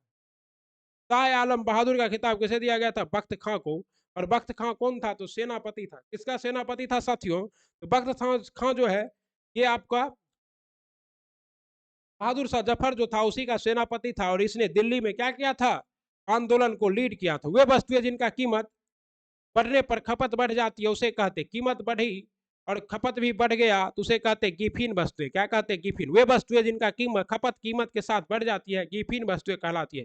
शाह आलम बहादुर का खिताब किसे दिया गया था? बख्त खां को। और बख्त खां कौन था? तो सेनापति था। किसका सेनापति था साथियों? तो बख्त खां जो है ये आपका बहादुर शाह जफर जो था उसी का सेनापति था, और इसने दिल्ली में क्या किया था? आंदोलन को लीड किया था। वे वस्तुएं जिनका कीमत बढ़ने पर खपत बढ़ जाती है उसे कहते, कीमत बढ़ी और खपत भी बढ़ गया तो उसे कहते गिफिन वस्तुएं। क्या कहते हैं? गिफिन। वे वस्तुएं जिनका कीमत के साथ बढ़ जाती है गिफिन वस्तुएं कहलाती है।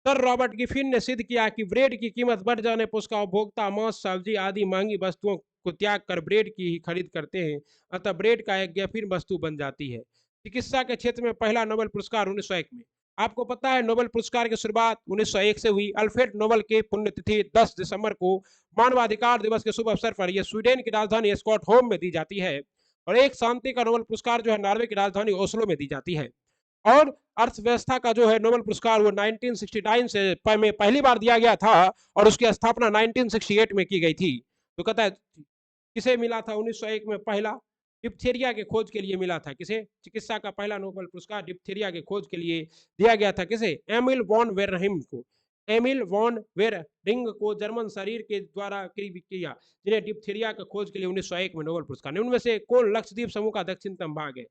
सर रॉबर्ट गिफिन ने सिद्ध किया कि ब्रेड की कीमत बढ़ जाने पर उसका उपभोक्ता मांस, सब्जी आदि महंगी वस्तुओं को त्याग कर ब्रेड की ही खरीद करते हैं, अतः ब्रेड का एक गिफिन वस्तु बन जाती है। चिकित्सा के क्षेत्र में पहला नोबेल पुरस्कार 1901 में। आपको पता है नोबेल पुरस्कार की शुरुआत 1901 से हुई। अल्फ्रेड नोबेल की पुण्यतिथि 10 दिसंबर को मानवाधिकार दिवस के शुभ अवसर पर यह स्वीडन की राजधानी स्टॉकहोम में दी जाती है। और एक शांति का नोबेल पुरस्कार जो है नॉर्वे की राजधानी ओस्लो में दी जाती है। और अर्थव्यवस्था का जो है नोबेल पुरस्कार वो 1969 से में पहली बार दिया गया था और उसकी स्थापना 1968 में की गई थी। तो कहता है किसे मिला था 1901 में? पहला डिप्थीरिया के खोज के लिए मिला था। किसे? चिकित्सा का पहला नोबेल पुरस्कार डिप्थीरिया के खोज के लिए दिया गया था। किसे? एमिल वॉन वेरहिम को। एमिल वॉन वेरहिंग को जर्मन शरीर के द्वारा किया, जिन्हें डिप्थीरिया के खोज के लिए 1901 में नोबेल पुरस्कार। उनमें से कौन लक्षद्वीप समूह का दक्षिणतम भाग है?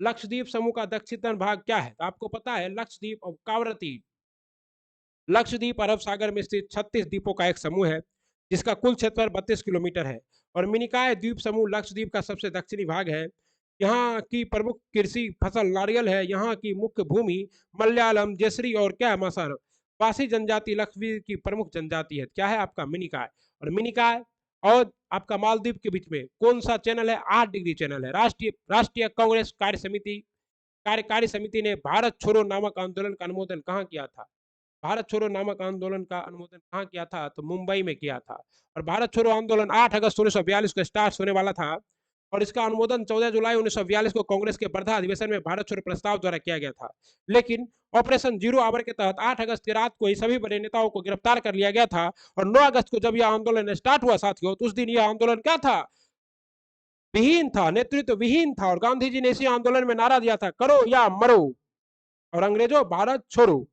लक्षद्वीप समूह का दक्षिणतम भाग क्या है? तो आपको पता है लक्षद्वीप और कावरती। लक्षद्वीप अरब सागर में स्थित 36 द्वीपों का एक समूह है जिसका कुल क्षेत्रफल 32 किलोमीटर है। और मिनिकाय द्वीप समूह लक्षद्वीप का सबसे दक्षिणी भाग है। यहाँ की प्रमुख कृषि फसल नारियल है। यहाँ की मुख्य भूमि मलयालम, जयश्री और क्या मसर पासी जनजाति लक्षद्वीप की प्रमुख जनजाति है। क्या है आपका? मिनिकाय। और मिनिकाय और आपका मालदीव के बीच में कौन सा चैनल है? 8 डिग्री चैनल है। राष्ट्रीय कांग्रेस कार्यकारी समिति ने भारत छोड़ो नामक आंदोलन का अनुमोदन कहाँ किया था? भारत छोड़ो नामक आंदोलन का अनुमोदन कहाँ किया था? तो मुंबई में किया था। और भारत छोड़ो आंदोलन 8 अगस्त 1942 को स्टार्ट होने वाला था और इसका अनुमोदन 14 जुलाई 1942 को कांग्रेस के वर्धा अधिवेशन में भारत छोड़ो प्रस्ताव द्वारा किया गया था। लेकिन ऑपरेशन जीरो आवर के तहत 8 अगस्त की रात को ही सभी बड़े नेताओं को गिरफ्तार कर लिया गया था और 9 अगस्त को जब यह आंदोलन स्टार्ट हुआ साथियों तो उस दिन यह आंदोलन क्या था? विहीन था, नेतृत्व विहीन था। और गांधी जी ने इसी आंदोलन में नारा दिया था, करो या मरो और अंग्रेजों भारत छोड़ो।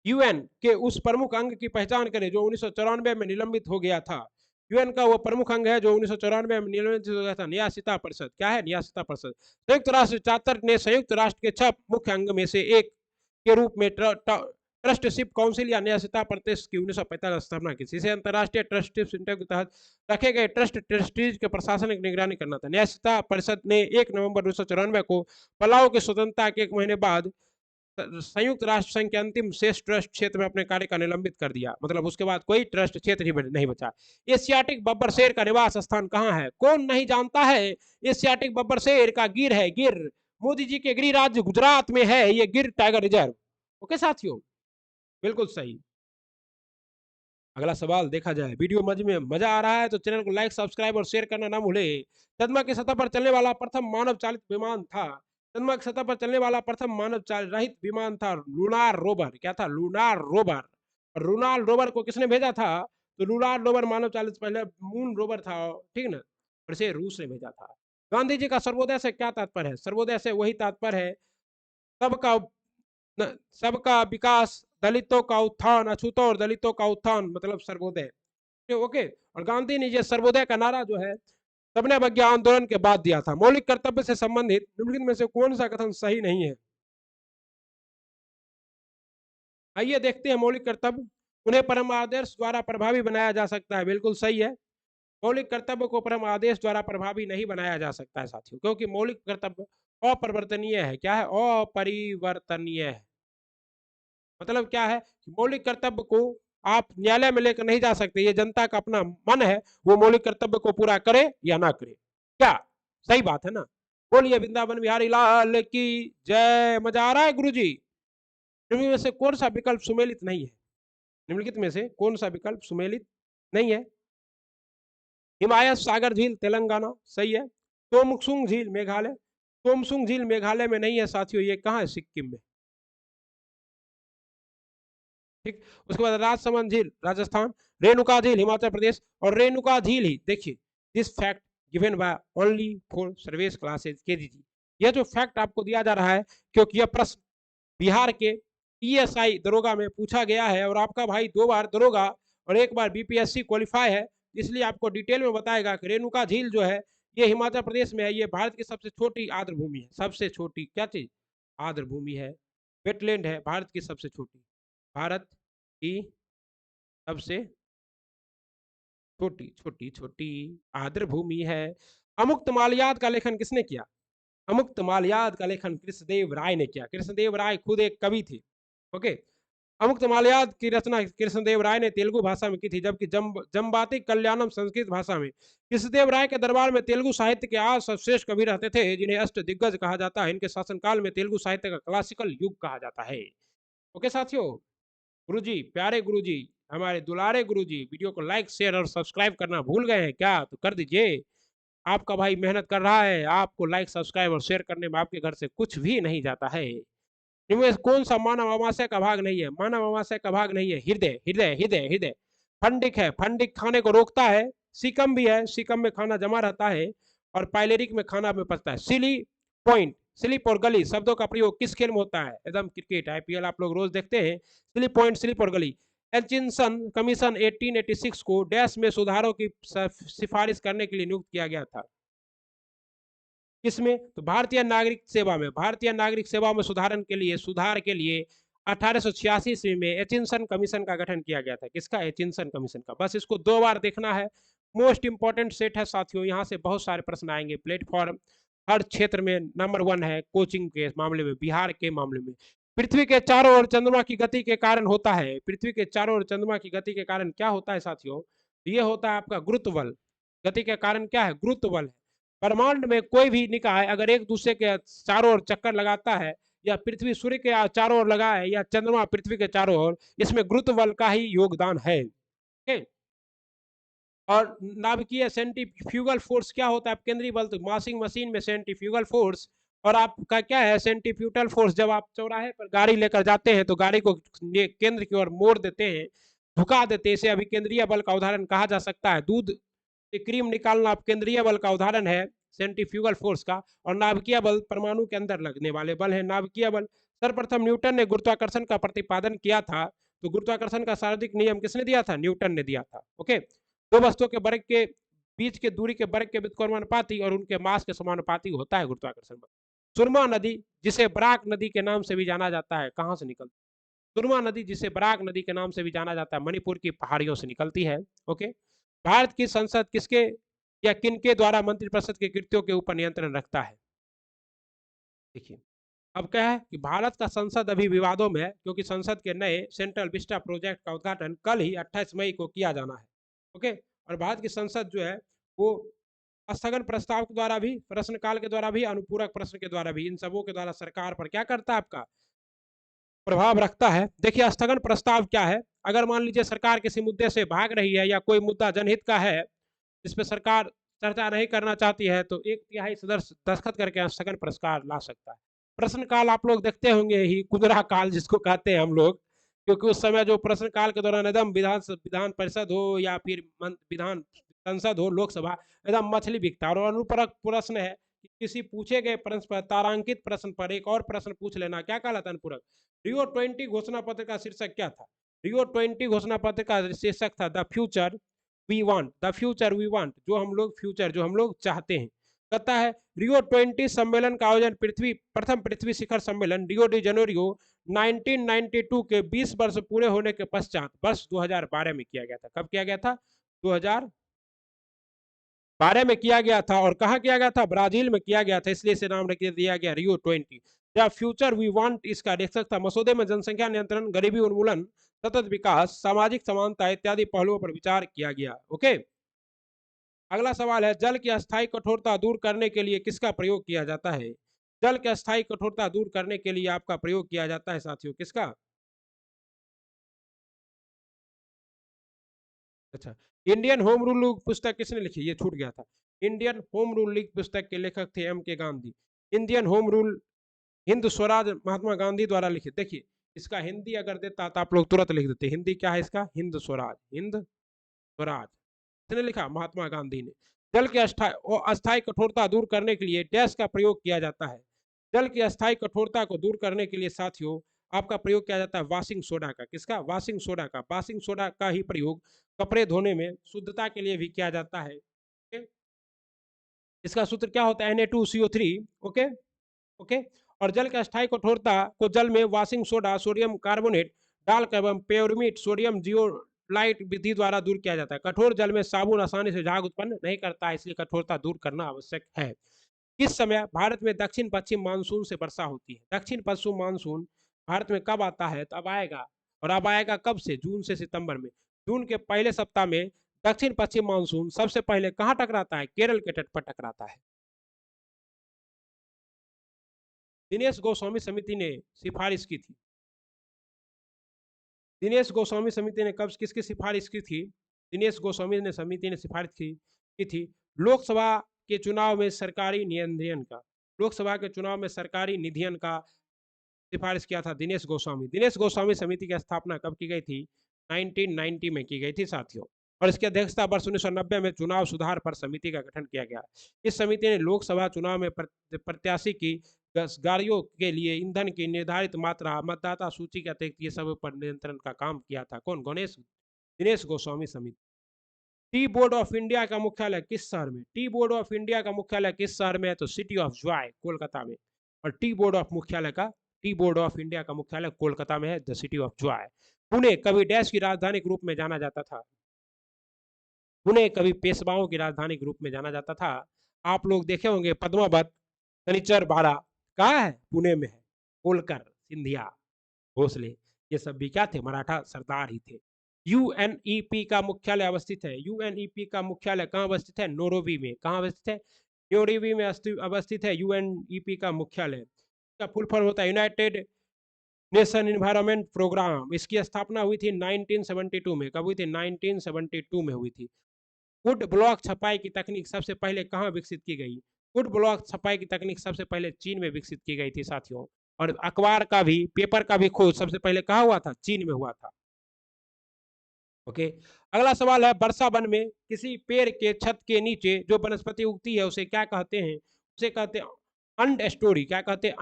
यूएन के उस प्रमुख अंग की पहचान करें जो 1994 में निलंबित हो गया था। यूएन का वो प्रमुख अंग है जो 1994 में निलंबित हो गया था, न्यायशीता परिषद। क्या है? न्यायशीता परिषद। संयुक्त राष्ट्र चार्टर ने संयुक्त राष्ट्र के 6 मुख्य अंग में से एक के रूप में ट्रस्टशिप काउंसिल या न्यायशीता परिषद की 1945 स्थापना की। इसे अंतर्राष्ट्रीय ट्रस्टशिप सेंटर के तहत रखे गए ट्रस्टीज के प्रशासनिक निगरानी करना था। न्यायशीता परिषद ने 1 नवंबर 1994 को पलाऊ की स्वतंत्रता के 1 महीने बाद संयुक्त राष्ट्र संघ के अंतिम शेष ट्रस्ट क्षेत्र में अपने कार्य का निलंबित कर दिया। मतलब उसके बाद कोई ट्रस्ट क्षेत्र नहीं बचा। एशियाटिक बब्बर शेर का निवास स्थान कहाँ है? कौन नहीं जानता है? एशियाटिक बब्बर शेर का गिर है, गिर। मोदी जी के गृह राज्य गुजरात में है ये गिर टाइगर रिजर्व। ओके साथियों, बिल्कुल सही। अगला सवाल देखा जाए। वीडियो में मजा आ रहा है तो चैनल को लाइक, सब्सक्राइब और शेयर करना ना भूले। चंद्रमा की सतह पर चलने वाला प्रथम मानव चालित विमान था। चंद्रमा की सतह पर चलने वाला प्रथम मानव रहित विमान था लूनार रोवर। क्या था? Lunar rover. और लूनार रोवर को किसने भेजा था? तो लूनार रोवर मानव चालित पहले मून रोवर था, ठीक ना। और इसे रूस ने भेजा था। गांधी जी का सर्वोदय से क्या तात्पर्य है? सर्वोदय से वही तात्पर्य है सबका सबका विकास, दलितों का उत्थान, अछूतों और दलितों का उत्थान, मतलब सर्वोदय। ओके। और गांधी ने ये सर्वोदय का नारा जो है सबने अवज्ञा आंदोलन के बाद दिया था। मौलिक कर्तव्य से संबंधित निम्नलिखित में से कौन सा कथन सही नहीं है? आइए देखते हैं मौलिक कर्तव्य। उन्हें परम आदर्श द्वारा प्रभावी बनाया जा सकता है। बिल्कुल सही है। मौलिक कर्तव्य को परम आदेश द्वारा प्रभावी नहीं बनाया जा सकता है साथियों, क्योंकि मौलिक कर्तव्य अपरिवर्तनीय है। क्या है? अपरिवर्तनीय है। मतलब क्या है कि मौलिक कर्तव्य को आप न्यायालय में लेकर नहीं जा सकते, ये जनता का अपना मन है, वो मौलिक कर्तव्य को पूरा करे या ना करे। क्या सही बात है ना? बोलिए वृंदावन बिहारी लाल की जय। मजा आ रहा है गुरु जी? निम्नलिखित में से कौन सा विकल्प सुमेलित नहीं है? निम्नलिखित में से कौन सा विकल्प सुमेलित नहीं है? हिमायत सागर झील तेलंगाना सही है। तोमसुंग झील मेघालय, तोमसुंग झील मेघालय में नहीं है साथियों, ये कहाँ है? सिक्किम में। ठीक, उसके बाद राजसमंद झील राजस्थान, रेणुका झील हिमाचल प्रदेश, और रेणुका झील ही देखिए, this fact given by only for service classes KGG. यह जो फैक्ट आपको दिया जा रहा है क्योंकि यह प्रश्न बिहार के ईएसआई दरोगा में पूछा गया है, और आपका भाई 2 बार दरोगा और 1 बार बीपीएससी क्वालिफाई है, इसलिए आपको डिटेल में बताएगा कि रेणुका झील जो है ये हिमाचल प्रदेश में है। ये भारत की सबसे छोटी आर्द्र भूमि है, सबसे छोटी क्या चीज? आर्द्र भूमि है, वेटलैंड है, भारत की सबसे छोटी, भारत की सबसे छोटी छोटी छोटी आर्द्र भूमि है। अमुक्त मालयाद का लेखन किसने किया? अमुक्त मालयाद का लेखन कृष्णदेव राय ने किया। कृष्णदेव राय खुद एक कवि थे। ओके, अमुक्त मालयाद की रचना कृष्णदेव राय ने तेलुगु भाषा में की थी, जबकि जम्बाती कल्याणम संस्कृत भाषा में। कृष्णदेव राय के दरबार में तेलुगु साहित्य के 8 सर्वश्रेष्ठ कवि रहते थे, जिन्हें अष्ट दिग्गज कहा जाता है। इनके शासनकाल में तेलुगु साहित्य का क्लासिकल युग कहा जाता है। ओके साथियों, गुरुजी, प्यारे गुरुजी, हमारे दुलारे गुरुजी, वीडियो को लाइक शेयर और सब्सक्राइब करना भूल गए हैं क्या? तो कर दीजिए। आपका भाई मेहनत कर रहा है, आपको लाइक सब्सक्राइब और शेयर करने में आपके घर से कुछ भी नहीं जाता है। इनमें कौन सा मानव अमाशय का भाग नहीं है? मानव अमाशय का भाग नहीं है हृदय, हृदय, हृदय, हृदय। फंडिक है, फंडिक खाने को रोकता है। सिकम भी है, सिकम में खाना जमा रहता है, और पाइलेरिक में खाना में पचता है। सिली पॉइंट, स्लिप और गली शब्दों का प्रयोग किस खेल में होता है? एकदम क्रिकेट, आईपीएल आप लोग रोज देखते हैं। स्लिप पॉइंट, स्लिप और गली। एचिंसन कमीशन 1886 को डैश में सुधारों की सिफारिश करने के लिए नियुक्त किया गया था। किसमें? तो भारतीय नागरिक सेवा में। भारतीय नागरिक सेवा में सुधार के लिए 1886 ईस्वी में एचिंसन कमीशन का गठन किया गया था। किसका? एचिंसन कमीशन का। बस इसको 2 बार देखना है। मोस्ट इंपॉर्टेंट सेट है साथियों, यहाँ से बहुत सारे प्रश्न आएंगे। प्लेटफॉर्म हर क्षेत्र में नंबर 1 है, कोचिंग के मामले में, बिहार के मामले में। पृथ्वी के चारों ओर चंद्रमा की गति के कारण होता है। पृथ्वी के चारों ओर चंद्रमा की गति के कारण क्या होता है साथियों? ये होता है आपका गुरुत्व बल। गति के कारण क्या है? गुरुत्व बल है। ब्रह्मांड में कोई भी निकाय अगर एक दूसरे के चारों ओर चक्कर लगाता है, या पृथ्वी सूर्य के चारों ओर लगा है, या चंद्रमा पृथ्वी के चारों ओर, इसमें गुरुत्व बल का ही योगदान है। ठीक? और नाभिकीय सेंट्रीफ्यूगल फोर्स क्या होता है? केंद्रीय बल, तो मासिंग मशीन में सेंट्रीफ्यूगल फोर्स। और आपका क्या है? Centrifugal force. जब आप चौराहे पर गाड़ी लेकर जाते हैं तो गाड़ी को केंद्र की ओर मोड़ देते हैं, झुका देते हैं, इसे अभिकेंद्रीय बल का उदाहरण कहा जा सकता है। दूध से क्रीम निकालना केंद्रीय बल का उदाहरण है, सेंट्रीफ्यूगल फोर्स का। और नाभिकीय बल परमाणु के अंदर लगने वाले बल है नाभिकीय बल। सर्वप्रथम न्यूटन ने गुरुत्वाकर्षण का प्रतिपादन किया था। तो गुरुत्वाकर्षण का शारीरिक नियम किसने दिया था? न्यूटन ने दिया था। ओके, दो वस्तुओं के वर्ग के बीच के दूरी के वर्ग के व्युत्क्रमानुपाती और उनके मास के समानुपाती होता है गुरुत्वाकर्षण बल। सुरमा नदी, जिसे बराक नदी के नाम से भी जाना जाता है, कहाँ से निकलती? सुरमा नदी, जिसे बराक नदी के नाम से भी जाना जाता है, मणिपुर की पहाड़ियों से निकलती है। ओके, भारत की संसद किसके या किनके द्वारा मंत्रिपरिषद के कृत्यों के ऊपर नियंत्रण रखता है? देखिए, अब क्या है कि भारत का संसद अभी विवादों में है, क्योंकि संसद के नए सेंट्रल विस्टा प्रोजेक्ट का उद्घाटन कल ही 28 मई को किया जाना है। ओके, और भारत की संसद जो है वो स्थगन प्रस्ताव के द्वारा भी, प्रश्नकाल के द्वारा भी, अनुपूरक प्रश्न के द्वारा भी, इन सबों के द्वारा सरकार पर क्या करता है? आपका प्रभाव रखता है। देखिए, स्थगन प्रस्ताव क्या है? अगर मान लीजिए सरकार किसी मुद्दे से भाग रही है, या कोई मुद्दा जनहित का है जिस पर सरकार चर्चा नहीं करना चाहती है, तो 1/3 सदस्य दस्तखत करके स्थगन पुरस्कार ला सकता है। प्रश्नकाल आप लोग देखते होंगे ही, कुंदरा काल जिसको कहते हैं हम लोग, क्योंकि उस समय जो प्रश्नकाल के दौरान एकदम विधान परिषद हो या फिर विधान संसद हो, लोकसभा, एकदम मछली बिकता है। और अनुपूरक प्रश्न है कि किसी पूछे गए प्रश्न पर, तारांकित प्रश्न पर एक और प्रश्न पूछ लेना, क्या कहलाता है? अनुपूरक। रियो 20 घोषणा पत्र का शीर्षक क्या था? रियो 20 घोषणा पत्र का शीर्षक था the future we want, the future we want, जो हम लोग फ्यूचर, जो हम लोग चाहते हैं। कहता है रियो 20 सम्मेलन का आयोजन प्रथम पृथ्वी शिखर सम्मेलन रियो डी जनवरी 1992 के 20 वर्ष पूरे होने के पश्चात वर्ष 2012 में किया गया था। कब किया गया था? 2000 12 में किया गया था और कहाँ किया गया था, ब्राजील में किया गया था, इसलिए इसे नाम रख दिया गया रियो 20। द फ्यूचर वी वांट इसका लेखक था। मसौदे में जनसंख्या नियंत्रण, गरीबी उन्मूलन, सतत विकास, सामाजिक समानता इत्यादि पहलुओं पर विचार किया गया। ओके, अगला सवाल है, जल की अस्थायी कठोरता दूर करने के लिए किसका प्रयोग किया जाता है? जल की अस्थायी कठोरता दूर करने के लिए आपका प्रयोग किया जाता है साथियों, किसका? अच्छा, इंडियन होम रूल पुस्तक किसने लिखी? ये छूट गया था। इंडियन होम रूल लीग पुस्तक के लेखक थे M K Gandhi. Indian Home Rule Hind Swaraj Mahatma Gandhi द्वारा लिखित। देखिए, इसका हिंदी अगर देता तो आप लोग तुरंत लिख देते। हिंदी क्या है इसका? हिंद स्वराज, हिंद स्वराज। किसने लिखा? महात्मा गांधी ने। जल की अस्थायी कठोरता दूर करने के लिए डैश का प्रयोग किया जाता है। जल की अस्थायी कठोरता को दूर करने के लिए साथियों आपका प्रयोग किया जाता है वाशिंग सोडा का। किसका? वाशिंग सोडा का। वाशिंग सोडा का ही प्रयोग कपड़े धोने में शुद्धता के लिए भी किया जाता है। इसका सूत्र क्या होता है? Na2CO3। Okay okay. और जल की अस्थायी कठोरता को जल में वॉशिंग सोडा, सोडियम कार्बोनेट डालकर एवं पेवरमिट सोडियम जियोलाइट विधि द्वारा दूर किया जाता है। कठोर जल में साबुन आसानी से झाग उत्पन्न नहीं करता है, इसलिए कठोरता दूर करना आवश्यक है। किस समय भारत में दक्षिण पश्चिम मानसून से वर्षा होती है? दक्षिण पश्चिम मानसून भारत में कब आता है? तो अब आएगा। और अब आएगा कब से? जून से सितंबर में। जून के पहले सप्ताह में दक्षिण पश्चिम मानसून सबसे पहले कहाँ टकराता है? केरल के तट पर टकराता है। दिनेश गोस्वामी समिति ने सिफारिश की थी। दिनेश गोस्वामी समिति ने कब किसकी सिफारिश की थी? दिनेश गोस्वामी ने समिति ने सिफारिश की थी लोकसभा के चुनाव में सरकारी निधियन का। लोकसभा के चुनाव में सरकारी निधियन का सिफारिश किया था दिनेश गोस्वामी। दिनेश गोस्वामी समिति की स्थापना कब की गई थी? 1990 में की गई थी साथियों। और इसकी अध्यक्षता वर्ष 1990 में चुनाव सुधार पर समिति का गठन किया गया। इस समिति ने लोकसभा चुनाव में प्रत्याशी की गाड़ियों के लिए ईंधन की निर्धारित मात्रा, मतदाता सूची के अतिरिक्त ये सब पर नियंत्रण का काम किया था। कौन? गणेश दिनेश गोस्वामी समिति। टी बोर्ड ऑफ इंडिया का मुख्यालय किस शहर में? टी बोर्ड ऑफ इंडिया का मुख्यालय किस शहर में है? तो सिटी ऑफ जॉय, कोलकाता में। और टी बोर्ड ऑफ इंडिया का मुख्यालय कोलकाता में है, the city of Joy. Pune कभी डैश की राजधानी के रूप में जाना जाता था? पुणे कभी पेशवाओं की राजधानी के रूप में जाना जाता था। आप लोग देखे होंगे पद्मावत, शनिचर बाड़ा कहाँ है? पुणे में है। होलकर, सिंधिया, भोसले, ये सब भी क्या थे? मराठा सरदार ही थे। यूएनईपी का मुख्यालय अवस्थित है। यूएनईपी का मुख्यालय कहाँ अवस्थित है? नैरोबी में। कहाँ अवस्थित है? नैरोबी में अवस्थित है यूएनईपी का मुख्यालय। इसका फुल फॉर्म होता है यूनाइटेड नेशन इन्वायरमेंट प्रोग्राम। इसकी स्थापना हुई थी 1972 में। कब हुई थी? 1972 में हुई थी। वुड ब्लॉक छपाई की तकनीक सबसे पहले कहाँ विकसित की गई? वुड ब्लॉक छपाई की तकनीक सबसे पहले चीन में विकसित की गई थी साथियों। और अखबार का भी, पेपर का भी खोज सबसे पहले कहाँ हुआ था? चीन में हुआ था। ओके, अगला सवाल है, वर्षा वन में किसी पेड़ के छत के नीचे जो वनस्पति उगती है उसे क्या कहते हैं? उसे कहते हैं अंड स्टोरी। क्या कहते हैं?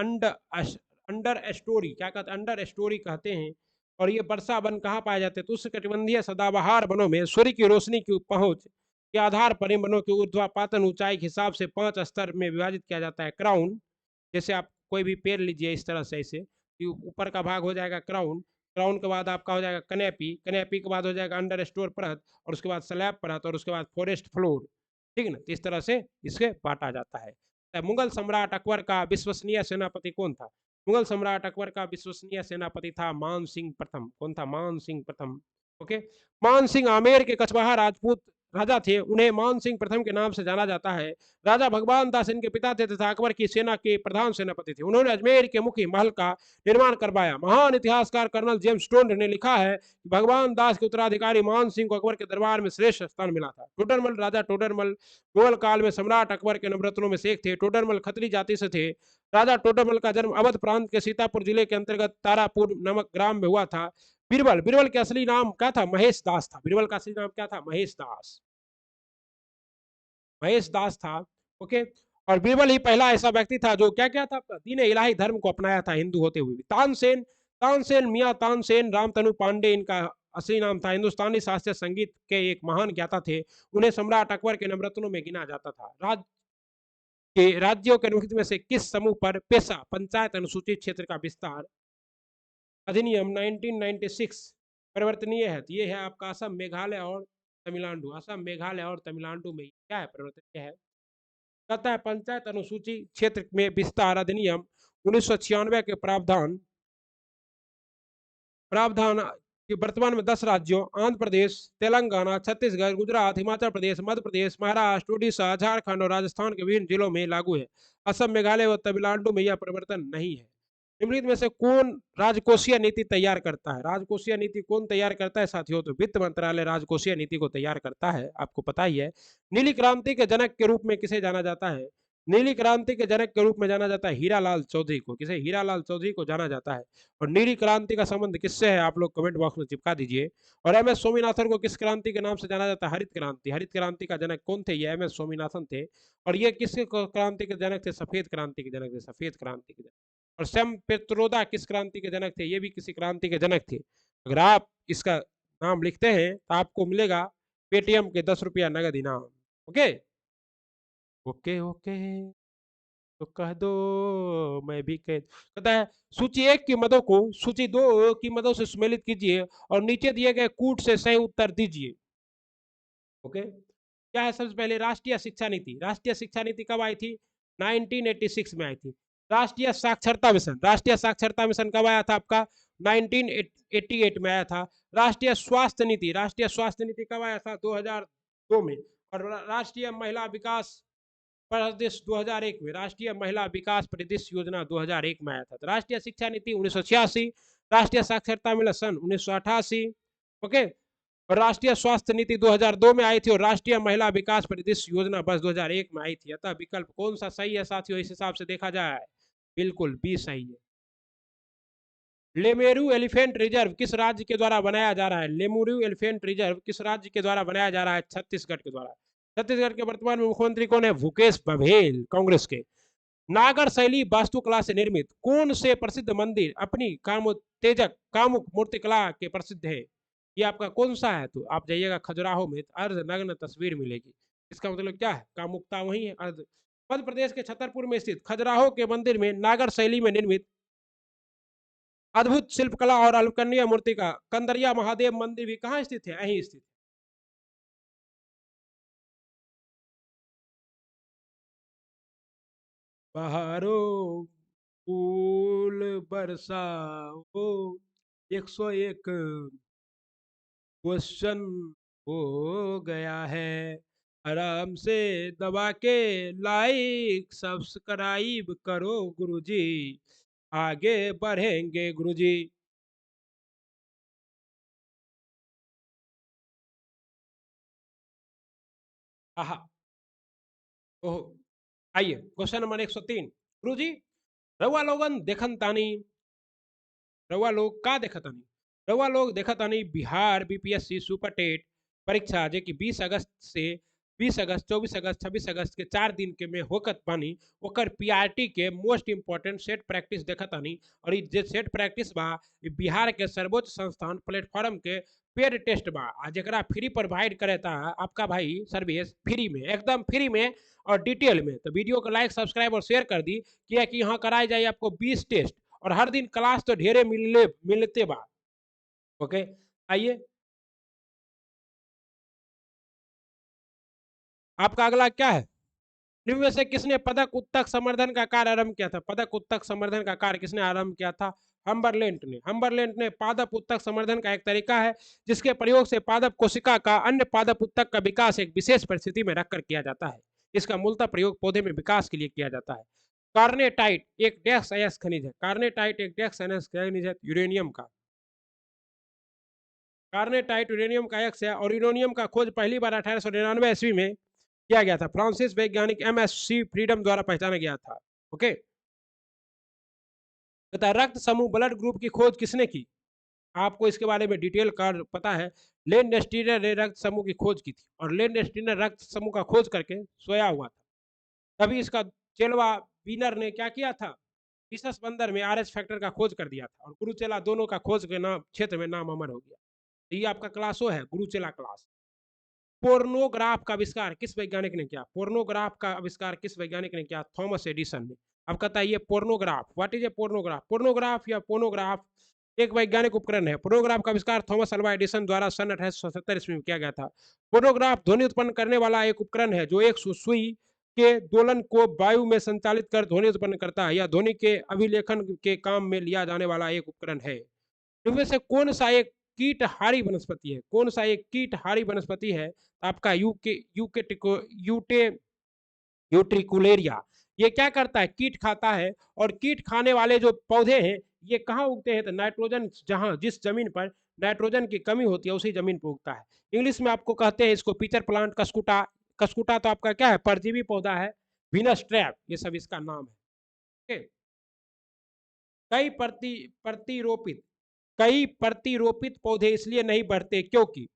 Under story. क्या कहते हैं? अंडर स्टोरी कहते हैं। और ये वर्षा वन कहाँ पाए जाते हैं? तो उष्णकटिबंधीय सदाबहार वनों में सूर्य की रोशनी की पहुंच के आधार पर इन वनों की ऊर्ध्वापातन ऊंचाई के हिसाब से 5 स्तर में विभाजित किया जाता है। क्राउन, जैसे आप कोई भी पेड़ लीजिए इस तरह से, ऐसे ऊपर का भाग हो जाएगा क्राउन। क्राउन के बाद आपका हो जाएगा कनेपी। कनेपी के बाद हो जाएगा अंडर स्टोर परत, और उसके बाद स्लैब परत, और उसके बाद फॉरेस्ट फ्लोर। ठीक है ना? इस तरह से इसे बांटा जाता है। मुगल सम्राट अकबर का विश्वसनीय सेनापति कौन था? मुगल सम्राट अकबर का विश्वसनीय सेनापति था मान सिंह प्रथम। कौन था? मान सिंह प्रथम। ओके, मान सिंह आमेर के कचवाहा राजपूत राजा थे। उन्हें मान सिंह प्रथम के नाम से जाना जाता है। राजा भगवान दास इनके पिता थे तथा अकबर की सेना के प्रधान सेनापति थे। उन्होंने अजमेर के मुख्य महल का निर्माण करवाया। महान इतिहासकार कर्नल जेम्स स्टोन ने लिखा है कि भगवान दास के उत्तराधिकारी मान सिंह को अकबर के दरबार में श्रेष्ठ स्थान मिला था। टोडरमल, राजा टोडरमल मुगल काल में सम्राट अकबर के नवरत्नों में से एक थे। टोडरमल खत्री जाति से थे। राजा टोडरमल का जन्म अवध प्रांत के सीतापुर जिले के अंतर्गत तारापुर नामक ग्राम में हुआ था। बीरबल, बीरबल का असली नाम क्या था? महेश दास था। बीरबल का असली नाम क्या था? महेश दास। महेश दास था। ओके, और बीरबल ही पहला ऐसा व्यक्ति था जो क्या क्या था? दीन इलाही धर्म को अपनाया था हिंदू होते हुए भी। तानसेन, तानसेन मियाँ तानसेन रामतनु पांडे इनका असली नाम था। हिंदुस्तानी शास्त्रीय संगीत के एक महान ज्ञाता थे। उन्हें सम्राट अकबर के नवरत्नों में गिना जाता था। राज्यों के निम्नलिखित में से किस समूह पर पेशा पंचायत अनुसूचित क्षेत्र का विस्तार अधिनियम 1996 परिवर्तनीय है? तो ये है आपका असम, मेघालय और तमिलनाडु, असम, मेघालय और तमिलनाडु में क्या है परिवर्तन क्या है? कहता है पंचायत अनुसूची क्षेत्र में विस्तार अधिनियम 1996 के प्रावधान कि वर्तमान में 10 राज्यों आंध्र प्रदेश, तेलंगाना, छत्तीसगढ़, गुजरात, हिमाचल प्रदेश, मध्य प्रदेश, महाराष्ट्र, उड़ीसा, झारखंड और राजस्थान के विभिन्न जिलों में लागू है। असम, मेघालय व तमिलनाडु में यह परिवर्तन नहीं है। निम्नलिखित में से कौन राजकोषीय नीति तैयार करता है? राजकोषीय नीति कौन तैयार करता है साथियों? तो वित्त मंत्रालय राजकोषीय नीति को तैयार करता है, आपको पता ही है। नीली क्रांति के जनक के रूप में किसे जाना जाता है? नीली क्रांति के जनक के रूप में जाना जाता है हीरालाल चौधरी को। किसे? हीरालाल चौधरी को जाना जाता है। और नीली क्रांति का संबंध किससे है? आप लोग कमेंट बॉक्स में चिपका दीजिए। और एम एस स्वामीनाथन को किस क्रांति के नाम से जाना जाता है? हरित क्रांति। हरित क्रांति का जनक कौन थे? ये एम एस स्वामीनाथन थे। और ये किस क्रांति के जनक थे? सफेद क्रांति के जनक थे। सफेद क्रांति के जनक। और सैम पेत्रोदा किस क्रांति के जनक थे? ये भी किसी क्रांति के जनक थे। अगर आप इसका नाम लिखते हैं तो आपको मिलेगा पेटीएम के 10 रुपया नगद इनाम। ओके ओके ओके, तो कह दो मैं भी कह। कहता है सूची 1 की मदों को सूची 2 की मदों से सुमेलित कीजिए और नीचे दिए गए कूट से सही उत्तर दीजिए। ओके, क्या है? सबसे पहले राष्ट्रीय शिक्षा नीति। राष्ट्रीय शिक्षा नीति कब आई थी? 1986 में आई थी। राष्ट्रीय साक्षरता मिशन। राष्ट्रीय साक्षरता मिशन कब आया था आपका? 1988 में आया था। राष्ट्रीय स्वास्थ्य नीति। राष्ट्रीय स्वास्थ्य नीति कब आया था? 2002 में। और राष्ट्रीय महिला विकास परिदृश्य 2001 में। राष्ट्रीय महिला विकास परिदृश्य योजना 2001 में आया था। तो राष्ट्रीय शिक्षा नीति 1986, राष्ट्रीय साक्षरता मिशन 1988, ओके। और राष्ट्रीय स्वास्थ्य नीति 2002 में आई थी और राष्ट्रीय महिला विकास परिदृश्य योजना बस 2001 में आई थी। अतः विकल्प कौन सा सही है साथियों? इस हिसाब से देखा जाए बिल्कुल बी सही है। लेमुरु एलिफेंट रिजर्व किस राज्य के द्वारा बनाया जा रहा है? लेमुरु एलिफेंट रिजर्व किस राज्य के द्वारा बनाया जा रहा है? छत्तीसगढ़ के द्वारा। छत्तीसगढ़ के वर्तमान मुख्यमंत्री कौन है? भूपेश बघेल, कांग्रेस के। नागर शैली वास्तुकला से निर्मित कौन से प्रसिद्ध मंदिर अपनी कामोत्तेजक कामुक मूर्तिकला के प्रसिद्ध है? ये आपका कौन सा है? तो आप जाइएगा खजुराहो में, अर्धनग्न तस्वीर मिलेगी। इसका मतलब क्या है? कामुकता वही है। अर्ध मध्य प्रदेश के छतरपुर में स्थित खजुराहो के मंदिर में नागर शैली में निर्मित अद्भुत शिल्पकला और अल्पकरणीय मूर्ति का कंदरिया महादेव मंदिर भी कहाँ स्थित है? यहीं स्थित। बहारो फूल बरसाओ, 101 क्वेश्चन हो गया है। आराम से दबा के लाइक सब्सक्राइब करो गुरुजी, आगे बढ़ेंगे गुरुजी। आहा, ओहो, आइए क्वेश्चन नंबर 103। गुरुजी, रउआ लोगन देखन तानी, रउआ लोग का देखतानी? रउआ लोग देखतानी बिहार बीपीएससी सुपर टेट परीक्षा जे कि 20 अगस्त से 20 अगस्त, 24 अगस्त, 26 अगस्त के 4 दिन के में होकत बानी। ओकर पीआरटी के मोस्ट इंपोर्टेंट सेट प्रैक्टिस देखतानी। और ये जे सेट प्रैक्टिस बा ये बिहार के सर्वोच्च संस्थान प्लेटफॉर्म के पेड टेस्ट बा, आ जरा फ्री प्रोवाइड करता आपका भाई सर्विस, फ्री में, एकदम फ्री में और डिटेल में। तो वीडियो को लाइक सब्सक्राइब और शेयर कर दी, क्या कि यहाँ कराई जाए आपको 20 टेस्ट और हर दिन क्लास तो ढेरे मिलते बा। ओके, आइए आपका अगला क्या है? निम्न में से किसने पदक उत्तक संवर्धन का कार्य आरंभ किया था? पदक उत्तक संवर्धन का कार्य किसने आरंभ किया था? हम्बरलैंड ने। हम्बरलैंड ने पादप उत्तक संवर्धन का एक तरीका है जिसके प्रयोग से पादप कोशिका का अन्य पादप उत्तक का विकास एक विशेष परिस्थिति में रखकर किया जाता है। इसका मूलतः प्रयोग पौधे में विकास के लिए किया जाता है। कार्नेटाइट एक डैश अयस्क खनिज है। कार्नेटाइट एक डैश अयस्क खनिज है यूरेनियम का। कार्नेटाइट यूरेनियम का अयस्क है और यूरेनियम का खोज पहली बार 1899 ईस्वी में किया गया था। फ्रांसिस वैज्ञानिक एमएससी फ्रीडम द्वारा पहचाना गया था। ओके, बता रक्त समूह ब्लड ग्रुप की खोज किसने की? आपको इसके बारे में डिटेल कर पता है। लेंडस्टीनर ने रक्त समूह की खोज की थी और लेंडस्टीनर रक्त समूह का खोज करके सोया हुआ था। तभी इसका चेलवा बीनर ने क्या किया था? विशेष बंदर में आरएच फैक्टर का खोज कर दिया था और गुरुचेला दोनों का खोज के नाम क्षेत्र में नाम अमर हो गया। ये आपका क्लासो है, गुरुचेला क्लास। पोर्नोग्राफ का आविष्कार किस वैज्ञानिक ने किया? पोर्नोग्राफ का आविष्कार किस वैज्ञानिक ने किया? थॉमस एडिसन ने। अब कहता है ये पोर्नोग्राफ, व्हाट इज ए पोर्नोग्राफ? पोर्नोग्राफ या पोर्नोग्राफ एक वैज्ञानिक उपकरण है। फोनोग्राफ का आविष्कार थॉमस अल्वा एडिसन द्वारा सन 1877 ईस्वी में किया गया था। फोनोग्राफ ध्वनि उत्पन्न करने वाला एक उपकरण है जो एक सुई के दोलन को वायु में संचालित कर ध्वनि उत्पन्न करता है। यह ध्वनि के अभिलेखन के काम में लिया जाने वाला एक उपकरण है। इनमें से कौन सा एक कीटहारी वनस्पति है? कौन सा एक कीटहारी वनस्पति है? आपका यूटे यूट्रिकुलेरिया। ये क्या करता है? कीट खाता है। और कीट खाने वाले जो पौधे हैं ये कहाँ उगते हैं? तो नाइट्रोजन, जहां जिस जमीन पर नाइट्रोजन की कमी होती है उसी जमीन पर उगता है। इंग्लिश में आपको कहते हैं इसको पिचर प्लांट, कस्कुटा। कस्कुटा तो आपका क्या है? परजीवी पौधा है। विनस ट्रैप, ये सब इसका नाम है। कई प्रतिरोपित कई प्रतिरोपित पौधे इसलिए नहीं बढ़ते क्योंकि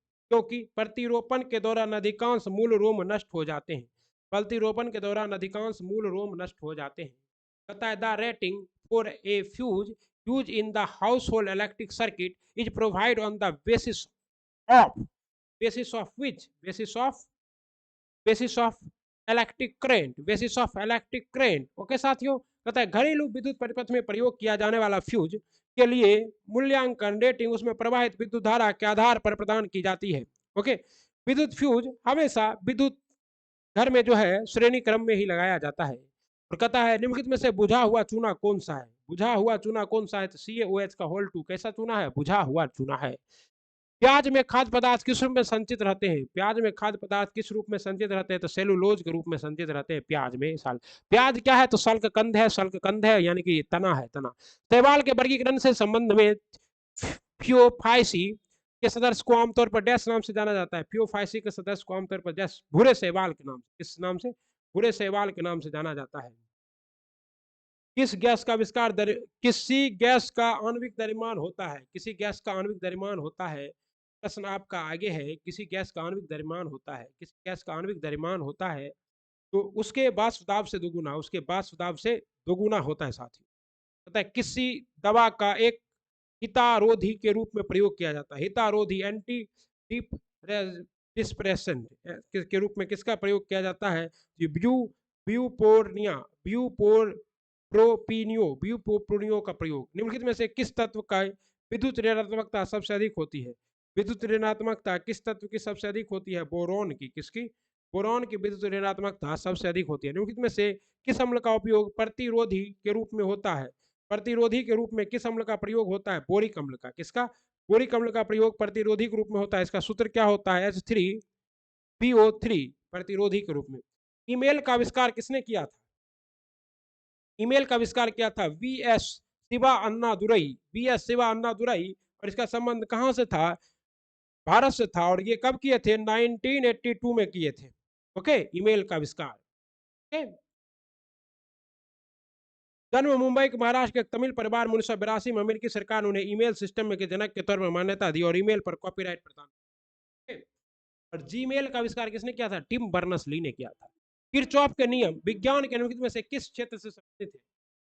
प्रतिरोपण के दौरान अधिकांश मूल रोम नष्ट हो जाते हैं। प्रतिरोपण के दौरान अधिकांश मूल रोम नष्ट हो जाते हैं। कहता है the rating for a fuse use in the house hold electric circuit is provide on the of basis of which basis of electric current. Okay साथियों, कहता है घरेलू विद्युत परिपथ में प्रयोग किया जाने वाला फ्यूज के लिए मूल्यांकन रेटिंग उसमें प्रवाहित विद्युत धारा के आधार पर प्रदान की जाती है। ओके, विद्युत फ्यूज हमेशा विद्युत घर में जो है श्रेणी क्रम में ही लगाया जाता है। और कहता है निम्नलिखित में से बुझा हुआ चूना कौन सा है? बुझा हुआ चूना कौन सा है? तो CaOH का होल 2 कैसा चूना है? बुझा हुआ चूना है। प्याज में खाद्य पदार्थ किस रूप में संचित रहते हैं? प्याज में खाद्य पदार्थ किस रूप में संचित रहते हैं? तो सेलुलोज के रूप में संचित रहते हैं प्याज में। प्याज क्या है? तो शल्ककंद है, यानी कि तना है, तना। शैवाल के वर्गीकरण से संबंध में फियोफाइसी के सदस्य को आमतौर पर डैश नाम से जाना जाता है। फियोफाइसी के सदस्य को आमतौर पर डैश भूरे शैवाल के नाम से, किस नाम से? भूरे शैवाल के नाम से जाना जाता है। किसी गैस का आणविक द्रव्यमान होता है? किसी गैस का आणविक द्रव्यमान होता है। प्रश्न आपका आगे है, किसी गैस का आणविक द्रव्यमान होता है, किसी गैस का आणविक द्रव्यमान होता है तो उसके वाष्प दाब से दोगुना होता है साथियों। पता है किसी दवा का एक हितारोधी के रूप में प्रयोग किया जाता है। हितारोधी, एंटी डिस्प्रेसेंट के रूप में किसका प्रयोग किया जाता है? ब्यूपोर्नियो का प्रयोग। निम्नलिखित में से किस तत्व का विद्युत ऋणात्मकता सबसे अधिक होती है? विद्युत ऋणात्मकता किस तत्व की सबसे अधिक होती है? बोरॉन की। किसकी? बोरॉन की विद्युत ऋणात्मकता सबसे अधिक होती है। निम्नलिखित में से किस अम्ल का उपयोग प्रतिरोधी के रूप में होता है? प्रतिरोधी के रूप में किस अम्ल का प्रयोग होता है? बोरिक अम्ल का। किसका? बोरिक अम्ल का प्रयोग प्रतिरोधी के रूप में होता है। इसका सूत्र क्या होता है? H3PO3, प्रतिरोधी के रूप में। ईमेल का आविष्कार किसने किया था? ईमेल का आविष्कार किया था VS शिवा अन्नादुरई। और इसका संबंध कहां से था? भारत से था। और ये कब किए थे? 1982 में किए थे। ओके, ईमेल का आविष्कार। ओके, जन्म मुंबई के महाराष्ट्र के एक तमिल परिवार में 1982 में अमेरिकी सरकार ने उन्हें ईमेल सिस्टम के जनक के तौर पर मान्यता दी और ईमेल पर कॉपीराइट प्रदान किया। और जीमेल का आविष्कार किसने किया था? टिम बर्नर्स-ली ने किया था। किरचॉफ के नियम विज्ञान के निम्नलिखित में से किस क्षेत्र से संबंधित है?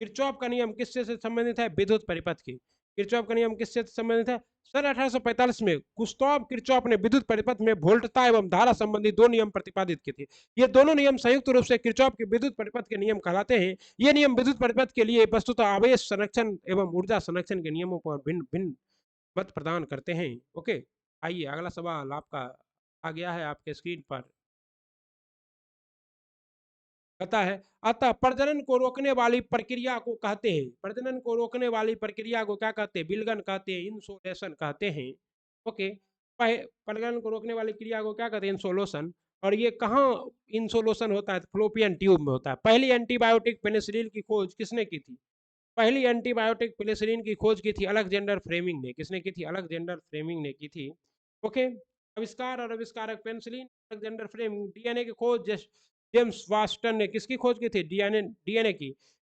किरचॉफ का नियम किस से संबंधित है? विद्युत परिपथ की। किरचॉफ का नियम किससे संबंधित है? सन 1845 में गुस्ताव किरचॉफ ने विद्युत परिपथ में वोल्टता एवं धारा संबंधी 2 नियम प्रतिपादित किए थे। ये दोनों नियम संयुक्त रूप से किरचॉफ के विद्युत परिपथ के नियम कहलाते हैं। ये नियम विद्युत परिपथ के लिए वस्तुतः आवेश संरक्षण एवं ऊर्जा संरक्षण के नियमों पर भिन्न मत प्रदान करते हैं। ओके, आइए अगला सवाल आपका आ गया है आपके स्क्रीन पर। कहता है अतः प्रजनन को रोकने वाली प्रक्रिया को कहते हैं, प्रजनन को रोकने वाली प्रक्रिया को क्या कहते हैं? विलगन कहते हैं, इंसोलेशन कहते हैं। ओके, प्रजनन को रोकने वाली क्रिया को क्या कहते हैं? इंसोलेशन। और ये कहाँ इंसोलेशन होता है? फ्लोपियन ट्यूब में होता है। पहली एंटीबायोटिक पेनिसिलिन की खोज किसने की थी? पहली एंटीबायोटिक पेनिसिलिन की खोज की थी अलेक्जेंडर फ्लेमिंग ने। किसने की थी? अलेक्जेंडर फ्लेमिंग ने की थी। ओके, आविष्कार और आविष्कारक पेनिसिलिन अलेक्जेंडर फ्लेमिंग। डीएनए की खोज जेम्स वाटसन ने किसकी खोज की थी? डीएनए की।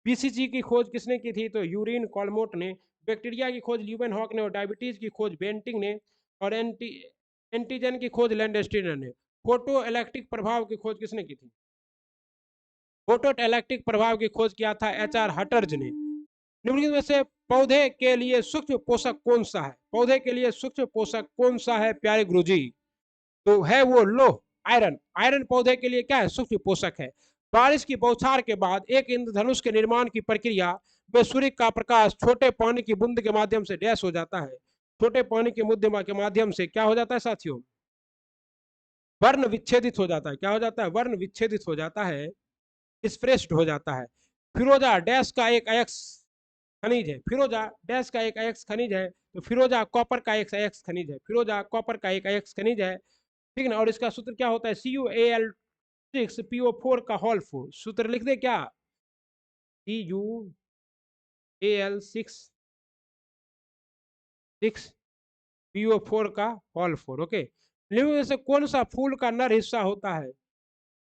बीसीजी की खोज किसने की थी? तो यूरिन कॉलमोट ने। बैक्टीरिया की खोज ल्यूवेनहॉक ने। और डायबिटीज की खोज बेंटिंग ने। और एंटीजन की खोज लैंडस्टीनर ने। फोटो इलेक्ट्रिक प्रभाव की खोज किसने की थी? फोटो इलेक्ट्रिक प्रभाव की खोज किया था HR हटर्ज ने। निम्नलिखित में से पौधे के लिए सूक्ष्म पोषक कौन सा है? पौधे के लिए सूक्ष्म पोषक कौन सा है प्यारे गुरुजी? तो है वो लोह, आयरन। आयरन पौधे के लिए क्या है? सूक्ष्म पोषक है। बारिश की बौछार के बाद एक इंद्रधनुष के निर्माण की प्रक्रिया में सूर्य का प्रकाश छोटे पानी की बूंद के माध्यम से डैश हो जाता है, छोटे पानी की बूंद के माध्यम से क्या हो जाता है साथियों, वर्ण विच्छेदित हो जाता है। क्या हो जाता है? वर्ण विच्छेदित हो जाता है, स्प्रेस्ड हो जाता है। फिरोजा डैश का एक अयस्क खनिज है, फिरोजा डैश का एक अयस्क खनिज है, तो फिरोजा कॉपर का एक अयस्क खनिज है, फिरोजा कॉपर का एक अयस्क खनिज है, ठीक है ना। और इसका सूत्र क्या होता है? CuAl6PO4 का होल 4। सूत्र लिख दे क्या? CuAl6PO4 का होल 4। ओके, निम्न में से कौन सा फूल का नर हिस्सा होता है?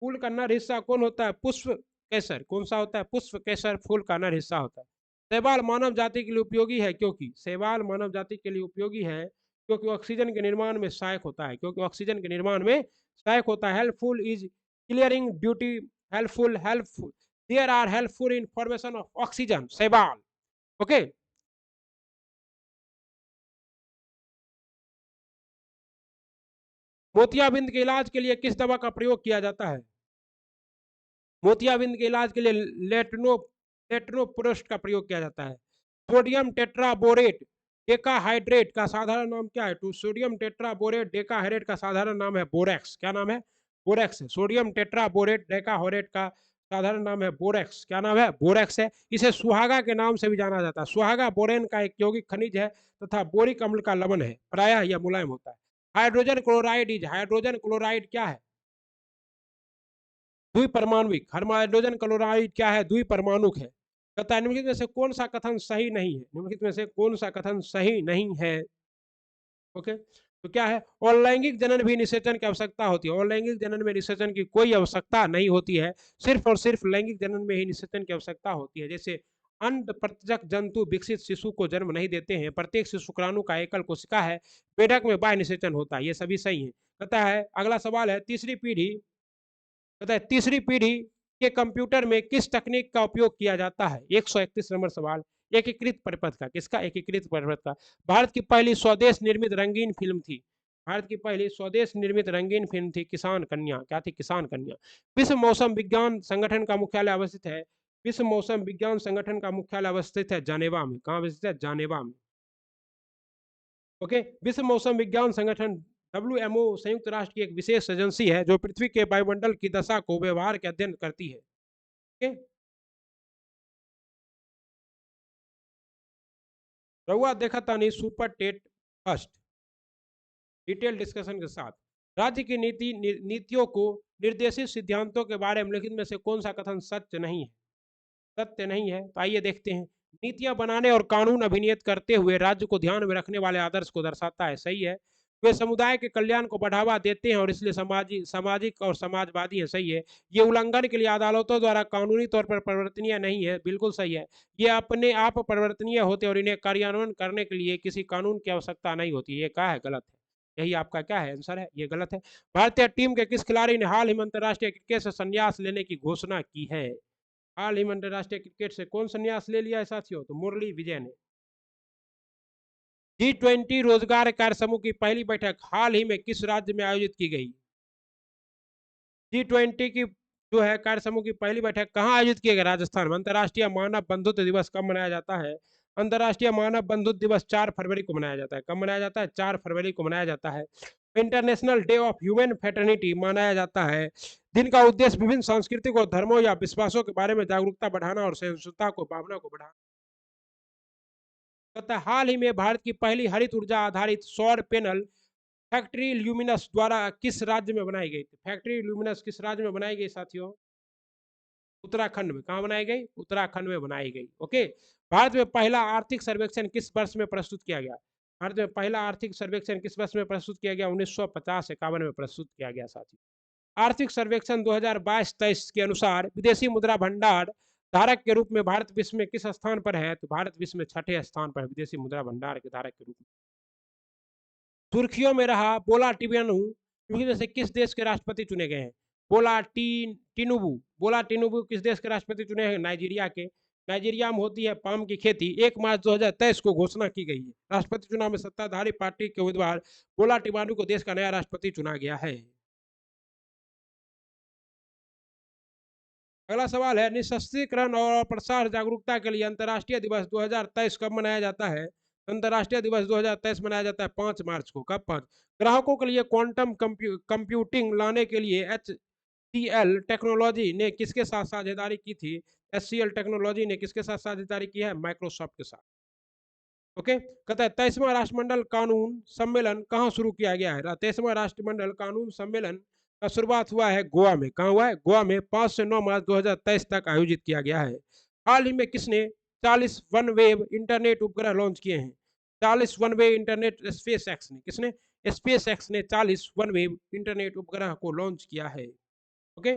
फूल का नर हिस्सा कौन होता है? पुष्प केसर। कौन सा होता है? पुष्प केसर फूल का नर हिस्सा होता है। शैवाल मानव जाति के लिए उपयोगी है, क्योंकि शैवाल मानव जाति के लिए उपयोगी है क्योंकि ऑक्सीजन के निर्माण में सहायक होता है, क्योंकि ऑक्सीजन के निर्माण में सहायक होता है। Helpful is clearing duty, helpful there are helpful in formation of oxygen. शैवाल। ओके, मोतियाबिंद के इलाज के लिए किस दवा का प्रयोग किया जाता है? मोतियाबिंद के इलाज के लिए लेटनोप्रोस्ट का प्रयोग किया जाता है। सोडियम टेट्राबोरेट डेकाहाइड्रेट का साधारण नाम क्या है? तो सोडियम टेट्राबोरेट डेकाहाइड्रेट का साधारण नाम है बोरेक्स। क्या नाम है? बोरेक्स है। सोडियम टेट्राबोरेट डेकाहाइड्रेट का साधारण नाम है बोरेक्स। क्या नाम है? बोरेक्स है। इसे सुहागा के नाम से भी जाना जाता है। सुहागा बोरेन का एक यौगिक खनिज है तथा बोरिक अम्ल का लवण है। प्रायः यह मुलायम होता है। Hydrogen chloride is, hydrogen chloride क्या है? द्विपरमाणुक। हाइड्रोजन क्लोराइड क्या है? द्विपरमाणुक है। कहता है निम्नलिखित में से कौन सा कथन सही नहीं है? निम्नलिखित में से कौन सा कथन सही नहीं है? ओके, तो क्या है? अलैंगिक जनन भी निषेचन की आवश्यकता होती है। अलैंगिक जनन में निषेचन की कोई आवश्यकता नहीं होती है, सिर्फ और सिर्फ लैंगिक जनन में ही निषेचन की आवश्यकता होती है। जैसे अंड प्रत्यक जंतु विकसित शिशु को जन्म नहीं देते हैं, प्रत्येक शिशु शुक्राणु का एकल कोशिका है, बेडक में बाह्य निषेचन होता है। ये सभी सही है। कहता है अगला सवाल है, तीसरी पीढ़ी, कहता है तीसरी पीढ़ी के कंप्यूटर में किस तकनीक का उपयोग किया जाता है? 131 नंबर सवाल। एकीकृत परिपथ का। किसका? एकीकृत परिपथ का। भारत की पहली स्वदेश निर्मित रंगीन फिल्म थी, भारत की पहली स्वदेश निर्मित रंगीन फिल्म थी किसान कन्या। क्या थी? किसान कन्या। विश्व मौसम विज्ञान संगठन का मुख्यालय अवस्थित है, विश्व मौसम विज्ञान संगठन का मुख्यालय अवस्थित है जानेवा में। कहाँ अवस्थित है? जानेवा में। ओके, विश्व मौसम विज्ञान संगठन WMO संयुक्त राष्ट्र की एक विशेष एजेंसी है जो पृथ्वी के वायुमंडल की दशा को व्यवहार के अध्ययन करती है। ओके, रउआ देखा तानी super TET first detail discussion के साथ राज्य की नीतियों को निर्देशित सिद्धांतों के बारे में लिखित में से कौन सा कथन सत्य नहीं है? सत्य नहीं है, तो आइए देखते हैं। नीतियां बनाने और कानून अभिनियत करते हुए राज्य को ध्यान में रखने वाले आदर्श को दर्शाता है। सही है। वे समुदाय के कल्याण को बढ़ावा देते हैं और इसलिए सामाजिक और समाजवादी है। सही है। ये उल्लंघन के लिए अदालतों द्वारा कानूनी तौर पर परिवर्तनीय नहीं है। बिल्कुल सही है। ये अपने आप परिवर्तनीय होते और इन्हें कार्यान्वयन करने के लिए किसी कानून की आवश्यकता नहीं होती। ये क्या है? गलत है। यही आपका क्या है? आंसर है। ये गलत है। भारतीय टीम के किस खिलाड़ी ने हाल ही में अंतर्राष्ट्रीय क्रिकेट से संन्यास लेने की घोषणा की है? हाल ही में अंतर्राष्ट्रीय क्रिकेट से कौन संन्यास ले लिया है साथियों? तो मुरली विजय ने। G20 रोजगार कार्य समूह की पहली बैठक हाल ही में किस राज्य में आयोजित की गई? G20 की जो है कार्य समूह की पहली बैठक कहाँ आयोजित किया गया? राजस्थान में। अंतर्राष्ट्रीय मानव बंधुत्व दिवस कब मनाया जाता है? अंतर्राष्ट्रीय मानव बंधुत्व दिवस 4 फरवरी को मनाया जाता है। कब मनाया जाता है? 4 फरवरी को मनाया जाता है। International day of human fraternity मनाया जाता है। दिन का उद्देश्य विभिन्न सांस्कृतिक और धर्मों या विश्वासों के बारे में जागरूकता बढ़ाना और सहिष्णुता को भावना को बढ़ाना। तथा हाल ही में भारत की पहली हरित ऊर्जा आधारित सौर पैनल फैक्ट्री ल्यूमिनस द्वारा किस राज्य में बनाई गई थी? फैक्ट्री ल्यूमिनस किस राज्य में बनाई गई साथियों? उत्तराखंड में। कहाँ बनाई गई? उत्तराखंड में बनाई गई। ओके, भारत में पहला आर्थिक सर्वेक्षण किस वर्ष में प्रस्तुत किया गया? भारत में पहला आर्थिक सर्वेक्षण किस वर्ष में प्रस्तुत किया गया? 1950-51 में प्रस्तुत किया गया साथी। आर्थिक सर्वेक्षण 2022-23 के अनुसार विदेशी मुद्रा भंडार धारक के रूप में भारत विश्व में किस स्थान पर है? तो भारत विश्व में 6ठे स्थान पर विदेशी मुद्रा भंडार के धारक के रूप में। सुर्खियों में रहा बोला टिबियानु, इनमें से किस देश के राष्ट्रपति चुने गए हैं? टिनुबू। बोला टिनुबू किस देश के राष्ट्रपति चुने हैं? नाइजीरिया के। नाइजीरिया में होती है पाम की खेती। 1 मार्च 2023 को घोषणा की गई है। राष्ट्रपति चुनाव में सत्ताधारी पार्टी के उम्मीदवार बोला टिबानु को देश का नया राष्ट्रपति चुना गया है। अगला सवाल है, निःशस्त्रीकरण और प्रसार जागरूकता के लिए अंतर्राष्ट्रीय दिवस 2023 कब मनाया जाता है? अंतर्राष्ट्रीय दिवस 2023 मनाया जाता है 5 मार्च को। कब 5? ग्राहकों के लिए क्वांटम कंप्यूटिंग लाने के लिए एचसीएल टेक्नोलॉजी ने किसके साथ साझेदारी की थी? एचसीएल टेक्नोलॉजी ने किसके साथ साझेदारी की है? माइक्रोसॉफ्ट के साथ। ओके, कहता है 23वां राष्ट्रमंडल कानून सम्मेलन कहाँ शुरू किया गया है? 23वां राष्ट्रमंडल कानून सम्मेलन का शुरुआत हुआ है गोवा में। कहाँ हुआ है? गोवा में 5 से 9 मार्च 2023 तक आयोजित किया गया है। हाल ही में किसने 40 वन वेव इंटरनेट उपग्रह लॉन्च किए हैं? 40 one way internet space x ने, किसने? स्पेस एक्स ने 40 वन वेव इंटरनेट उपग्रह को लॉन्च किया है। ओके,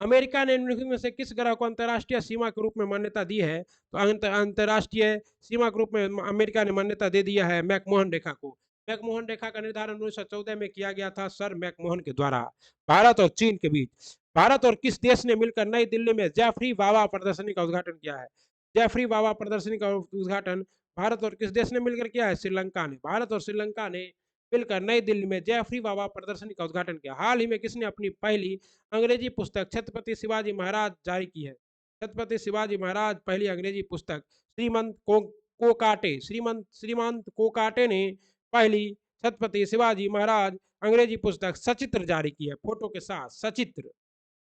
अमेरिका ने निम्नलिखित में से किस ग्रह को अंतर्राष्ट्रीय सीमा के रूप में मान्यता दी है? तो अंतर्राष्ट्रीय सीमा के रूप में अमेरिका ने मान्यता दे दिया है मैकमोहन रेखा को। मैकमोहन रेखा का निर्धारण 1914 में किया गया था सर मैकमोहन के द्वारा। भारत और चीन के बीच, भारत और किस देश ने मिलकर नई दिल्ली में जेफरी वावा प्रदर्शनी का उद्घाटन किया है? जेफरी वावा प्रदर्शनी का उद्घाटन भारत और किस देश ने मिलकर किया है? श्रीलंका ने। भारत और श्रीलंका ने मिलकर नई दिल्ली में जेफरी वावा प्रदर्शनी का उद्घाटन किया। हाल ही में किसने अपनी पहली अंग्रेजी पुस्तक छत्रपति शिवाजी महाराज जारी की है? छत्रपति शिवाजी महाराज पहली अंग्रेजी पुस्तक श्रीमंत कोकाटे, श्रीमंत कोकाटे ने पहली छत्रपति शिवाजी महाराज अंग्रेजी पुस्तक सचित्र जारी की है, फोटो के साथ सचित्र।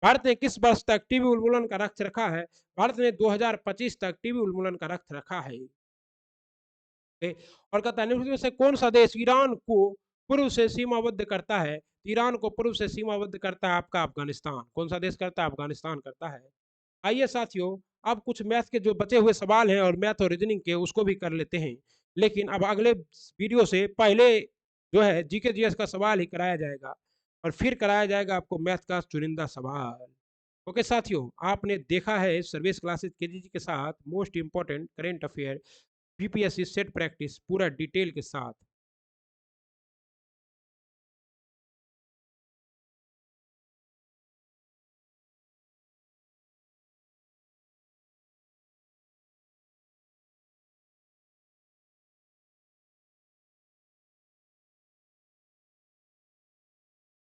भारत ने किस वर्ष तक टीबी उन्मूलन का लक्ष्य रखा है? भारत ने 2025 तक टीबी उन्मूलन का लक्ष्य रखा है। और कहता है निम्नलिखित में से कौन सा देश ईरान को पूर्व से सीमाबद्ध करता है? ईरान को पूर्व से सीमाबद्ध करता है आपका अफगानिस्तान। कौन सा देश करता है? अफगानिस्तान करता है। आइए साथियों, अब कुछ मैथ के जो बचे हुए सवाल हैं और मैथ और रीजनिंग के उसको भी कर लेते हैं। लेकिन अब अगले वीडियो से पहले जो है जीके जीएस का सवाल ही कराया जाएगा और फिर कराया जाएगा आपको मैथ का चुनिंदा सवाल। ओके साथियों, आपने देखा है सर्विस क्लासेस केजीजी के साथ most important current affair BPSC set practice पूरा डिटेल के साथ।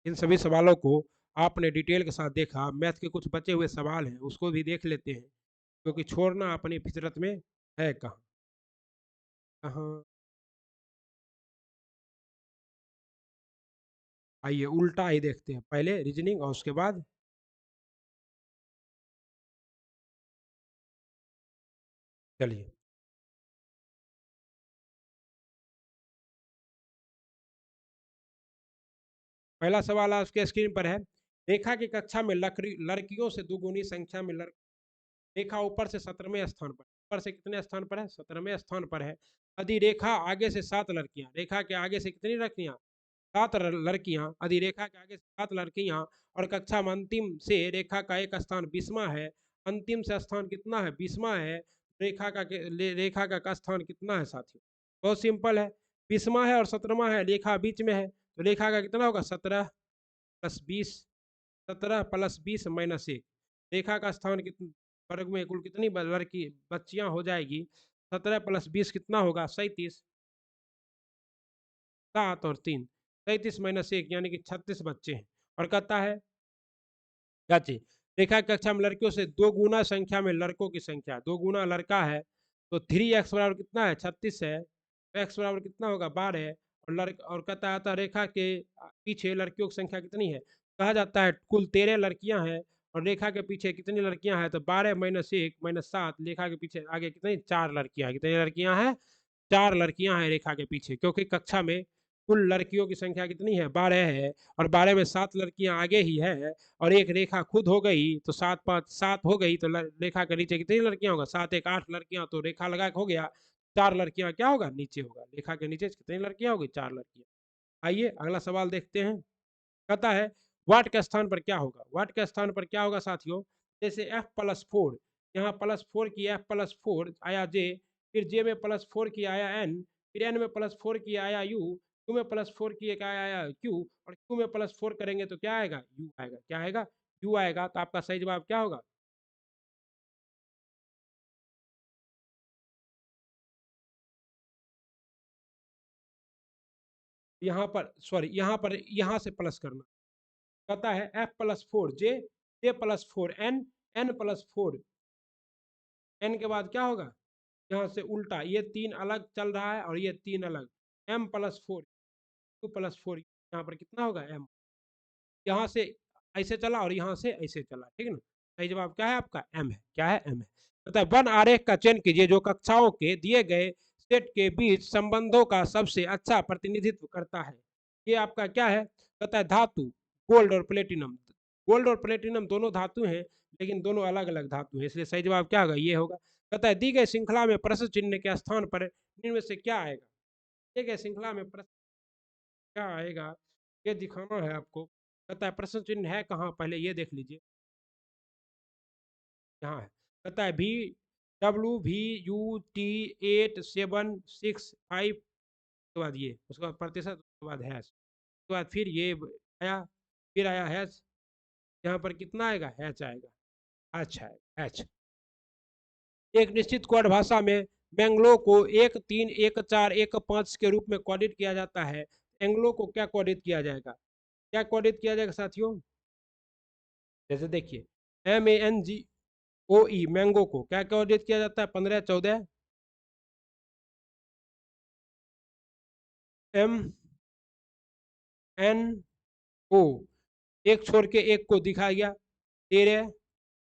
इन सभी सवालों को आपने डिटेल के साथ देखा। मैथ के कुछ बचे हुए सवाल हैं उसको भी देख लेते हैं, क्योंकि छोड़ना अपनी फितरत में है कहाँ कहाँ। आइए उल्टा ही देखते हैं, पहले रीजनिंग और उसके बाद चलिए। पहला सवाल आपके स्क्रीन पर है। रेखा की कक्षा में लड़कियों से दुगुनी संख्या में रेखा ऊपर से 17वें स्थान पर, ऊपर से कितने स्थान पर है? 17वें स्थान पर है। यदि रेखा आगे से 7 लड़कियां, रेखा के आगे से कितनी लड़कियां? 7 लड़कियां। यदि रेखा के आगे 7 लड़कियां और कक्षा में अंतिम से रेखा का एक स्थान 20वां है, अंतिम से स्थान कितना है? 20वां है। रेखा का स्थान कितना है साथियों? बहुत सिंपल है, 20वां है और 17वां है, रेखा बीच में है, तो रेखा का कितना होगा? 17 प्लस 20, 17 प्लस 20 माइनस 1। रेखा का स्थान कितना वर्ग में कुल कितनी लड़की बच्चियां हो जाएगी? 17 प्लस 20 कितना होगा? 37। 7 और 3, 37 माइनस 1 यानी कि 36 बच्चे हैं। और कहता है क्या चीज? रेखा की कक्षा में लड़कियों से 2 गुना संख्या में लड़कों की संख्या, 2 गुना लड़का है तो 3x बराबर कितना है? 36 है। x बराबर कितना होगा? 12 है। और और कहता है रेखा के पीछे लड़कियों की संख्या कितनी है? कहा जाता है कुल 13 लड़कियां हैं और रेखा के पीछे कितनी लड़कियां हैं? तो 12 माइनस 1 माइनस 7, रेखा के पीछे आगे कितनी? 4 लड़कियां। कितनी लड़कियां हैं? 4 लड़कियां हैं रेखा के पीछे, क्योंकि कक्षा में कुल लड़कियों की संख्या कितनी है? 12 है और 12 में 7 लड़कियां आगे ही है और एक रेखा खुद हो गई तो 7 5 7 हो गई, तो रेखा के नीचे कितनी लड़कियां होगा? 7 1 8 लड़कियां, तो रेखा लगा हो गया 4 लड़कियां क्या होगा? नीचे होगा। रेखा के नीचे कितनी लड़कियां होगी? 4 लड़कियां। आइए अगला सवाल देखते हैं। कहता है वाट के स्थान पर क्या होगा? वाट के स्थान पर क्या होगा साथियों? जैसे एफ प्लस फोर, यहाँ प्लस फोर की एफ प्लस फोर आया जे, फिर जे में प्लस फोर की आया एन, फिर एन में प्लस फोर की आया यू, क्यू में प्लस फोर की एक आया क्यू, और क्यू में प्लस फोर करेंगे तो क्या आएगा? यू आएगा। क्या आएगा? यू आएगा। तो आपका सही जवाब क्या होगा? यहाँ पर सॉरी, यहाँ पर यहाँ से प्लस करना। कहता है एफ प्लस फोर जे J+4 n, n+4, n के बाद क्या होगा, यहाँ से उल्टा, ये 3 अलग चल रहा है और ये 3 अलग, m+4, 2+4, यहाँ पर कितना होगा m, यहाँ से ऐसे चला और यहाँ से ऐसे चला, ठीक है ना। सही जवाब क्या है आपका, m है। क्या है, m है। मतलब वन आरेख का चयन कीजिए जो कक्षाओं के दिए गए सेट के बीच संबंधों का सबसे अच्छा प्रतिनिधित्व करता है। ये आपका क्या है, कहता है धातु, गोल्ड और प्लेटिनम। गोल्ड और प्लेटिनम दोनों धातु हैं, लेकिन दोनों अलग अलग धातु हैं, इसलिए सही जवाब क्या होगा, ये होगा। कहता है दी गई श्रृंखला में प्रश्न चिन्ह के स्थान पर निम्न में से क्या आएगा। दी गई श्रृंखला में प्रश्न क्या आएगा, ये दिखाना है आपको। कहता है प्रश्न चिन्ह है कहाँ, पहले ये देख लीजिए, यहाँ है। कहता है WVUT8765 के बाद ये, उसके बाद प्रतिशत, उसके बाद हैश, उसके बाद फिर ये आया, फिर आया हैश, यहाँ पर कितना आएगा, हैच आएगा। अच्छा है हैच। एक निश्चित कोड भाषा में मैंगलो को 1 3 1 4 1 5 के रूप में कोडित किया जाता है। एंग्लो को क्या कोडित किया जाएगा, क्या कोडित किया जाएगा साथियों, जैसे देखिए MANGOE, मैंगो को क्या कोडित किया जाता है, 15 14 MNO, एक छोड़ के एक को दिखाया गया, 13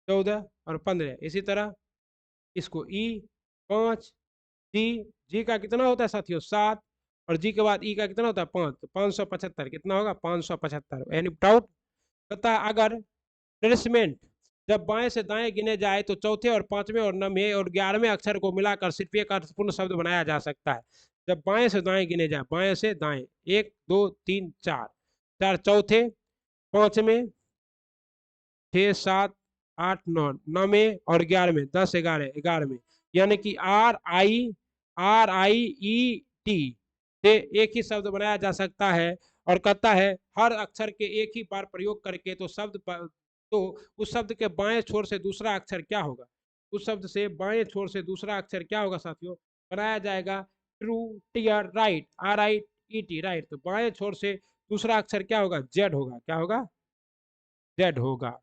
14 और 15। इसी तरह इसको E5, जी का कितना होता है साथियों, 7, और जी के बाद ई का कितना होता है, 5, तो 575 कितना होगा, 575। Any doubt. कहता है अगर प्लेसमेंट जब बाएं से दाएं गिने जाए तो चौथे और पांचवें और नवें और 11वें अक्षर को मिलाकर सिर्फ एक अर्थपूर्ण शब्द बनाया जा सकता है। जब बाएं से दाएं गिने जाए, बाएं से दाएं, 1 2 3 4, 4 चौथे, पांचवें, 6 7 8 9, नवें और 11वें, 10 11 11वें, यानी कि RIET से एक ही शब्द बनाया जा सकता है। और कहता है हर अक्षर के एक ही बार प्रयोग करके तो तो उस शब्द के बाएं छोर से दूसरा अक्षर क्या होगा, उस शब्द से बाएं छोर से दूसरा अक्षर क्या होगा साथियों, बनाया जाएगा true, tier, right, RIET, right. तो बाएं छोर से दूसरा अक्षर क्या होगा, जेड होगा। क्या होगा, जेड होगा।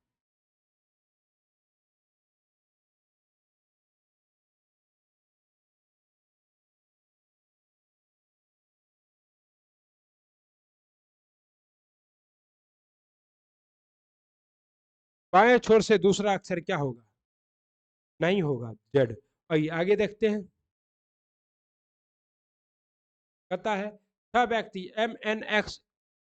बाएं छोर से दूसरा अक्षर क्या होगा, नहीं होगा, जेड। आइए आगे देखते हैं। कहता है छह व्यक्ति MNX,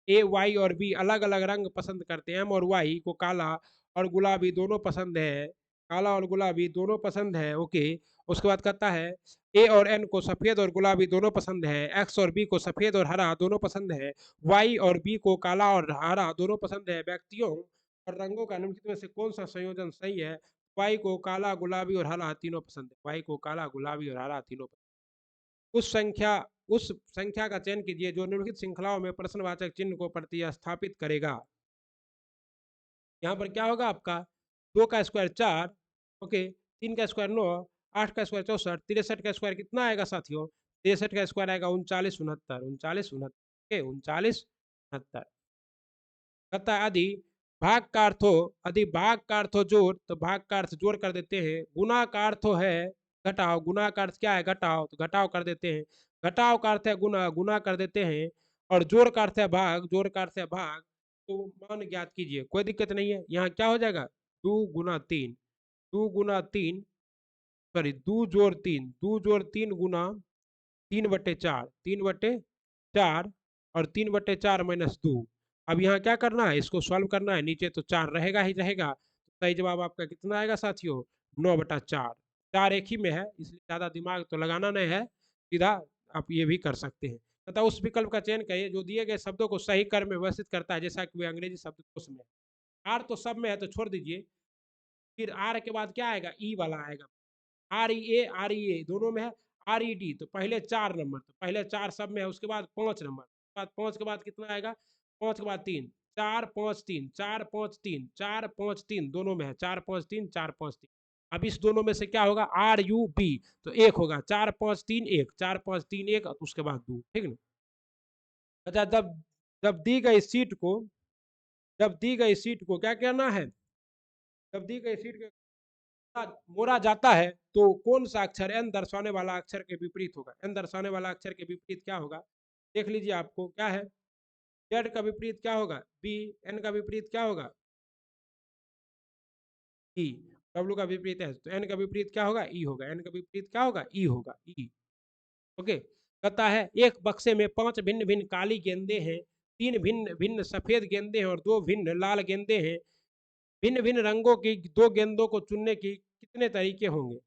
A, Y और B अलग अलग रंग पसंद करते हैं। M और Y को काला और गुलाबी दोनों पसंद है, काला और गुलाबी दोनों पसंद है, ओके। उसके बाद कहता है A और N को सफेद और गुलाबी दोनों पसंद है, X और B को सफेद और हरा दोनों पसंद है, Y और B को काला और हरा दोनों पसंद है। व्यक्तियों और रंगों का निम्नलिखित में से कौन सा संयोजन सही है। Y को काला गुलाबी और हरा तीनों पसंद है, Y को काला गुलाबी और हरा तीनों पसंद है। उस संख्या का चयन कीजिए जो निम्नलिखित श्रृंखलाओं में प्रश्नवाचक चिन्ह को प्रतिस्थापित करेगा। यहाँ पर क्या होगा आपका, 2 का स्क्वायर 4, ओके, 3 का स्क्वायर 9, 8 का स्क्वायर 64, 63 का स्क्वायर कितना आएगा साथियों, 63 का स्क्वायर आएगा 39 69, 39 69, ओके, 39 69। कहता है यदि भाग का अर्थ हो जोड़ तो भाग का अर्थ जोड़ कर देते हैं, गुना का अर्थ है घटाओ, गुना का अर्थ क्या है, घटाओ, तो घटाओ कर देते हैं, घटाओ का अर्थ है गुना, गुना कर देते हैं, और जोड़ का अर्थ है भाग, जोड़ का अर्थ है भाग। तो मान ज्ञात कीजिए, कोई दिक्कत नहीं है। यहाँ क्या हो जाएगा, 2 गुना 3, 2 गुना 3, सॉरी 2 जोड़ 3, 2 जोड़ 3 गुना 3/4, 3/4, और 3/4 -2। अब यहाँ क्या करना है, इसको सॉल्व करना है, नीचे तो 4 रहेगा ही रहेगा। तो सही जवाब आपका कितना आएगा साथियों, 9/4। 4 एक ही में है, इसलिए ज़्यादा दिमाग तो लगाना नहीं है, सीधा आप ये भी कर सकते हैं। तथा उस विकल्प का चयन करिए जो दिए गए शब्दों को सही क्रम में व्यवस्थित करता है, जैसा कि वे अंग्रेजी शब्दकोश में। आर तो सब में है तो छोड़ दीजिए, फिर आर के बाद क्या आएगा, ई वाला आएगा, REA दोनों में है, RED तो पहले 4 नंबर, तो पहले 4 सब में है, उसके बाद 5 नंबर, बाद 5 के बाद कितना आएगा, 5 के बाद 3, 4 5 3, 4 5 3, 4 5 3 दोनों में है, 4 5 3, 4 5 3। अब इस दोनों में से क्या होगा, RUB, तो एक होगा, 4 5 3 1, 4 5 3 1, उसके बाद 2, ठीक ना। अच्छा, जब जब दी गई सीट को जब दी गई सीट को क्या करना है, नवदीक एसिड के मोड़ा जाता है तो कौन सा अक्षर एन दर्शाने वाला अक्षर के विपरीत होगा? एन दर्शाने वाला अक्षर के विपरीत क्या होगा? देख लीजिए आपको क्या है। जेड का विपरीत क्या होगा? बी। एन का विपरीत क्या होगा? ई। डब्ल्यू का विपरीत है तो एन का विपरीत क्या होगा? ई होगा। एन का विपरीत क्या होगा? ई होगा। ई। ओके। कहता है एक बक्से में 5 भिन्न भिन्न काली गेंदे हैं, 3 भिन्न भिन्न सफेद गेंदे हैं और 2 भिन्न लाल गेंदे हैं। भिन्न भिन्न रंगों की 2 गेंदों को चुनने की कितने तरीके होंगे?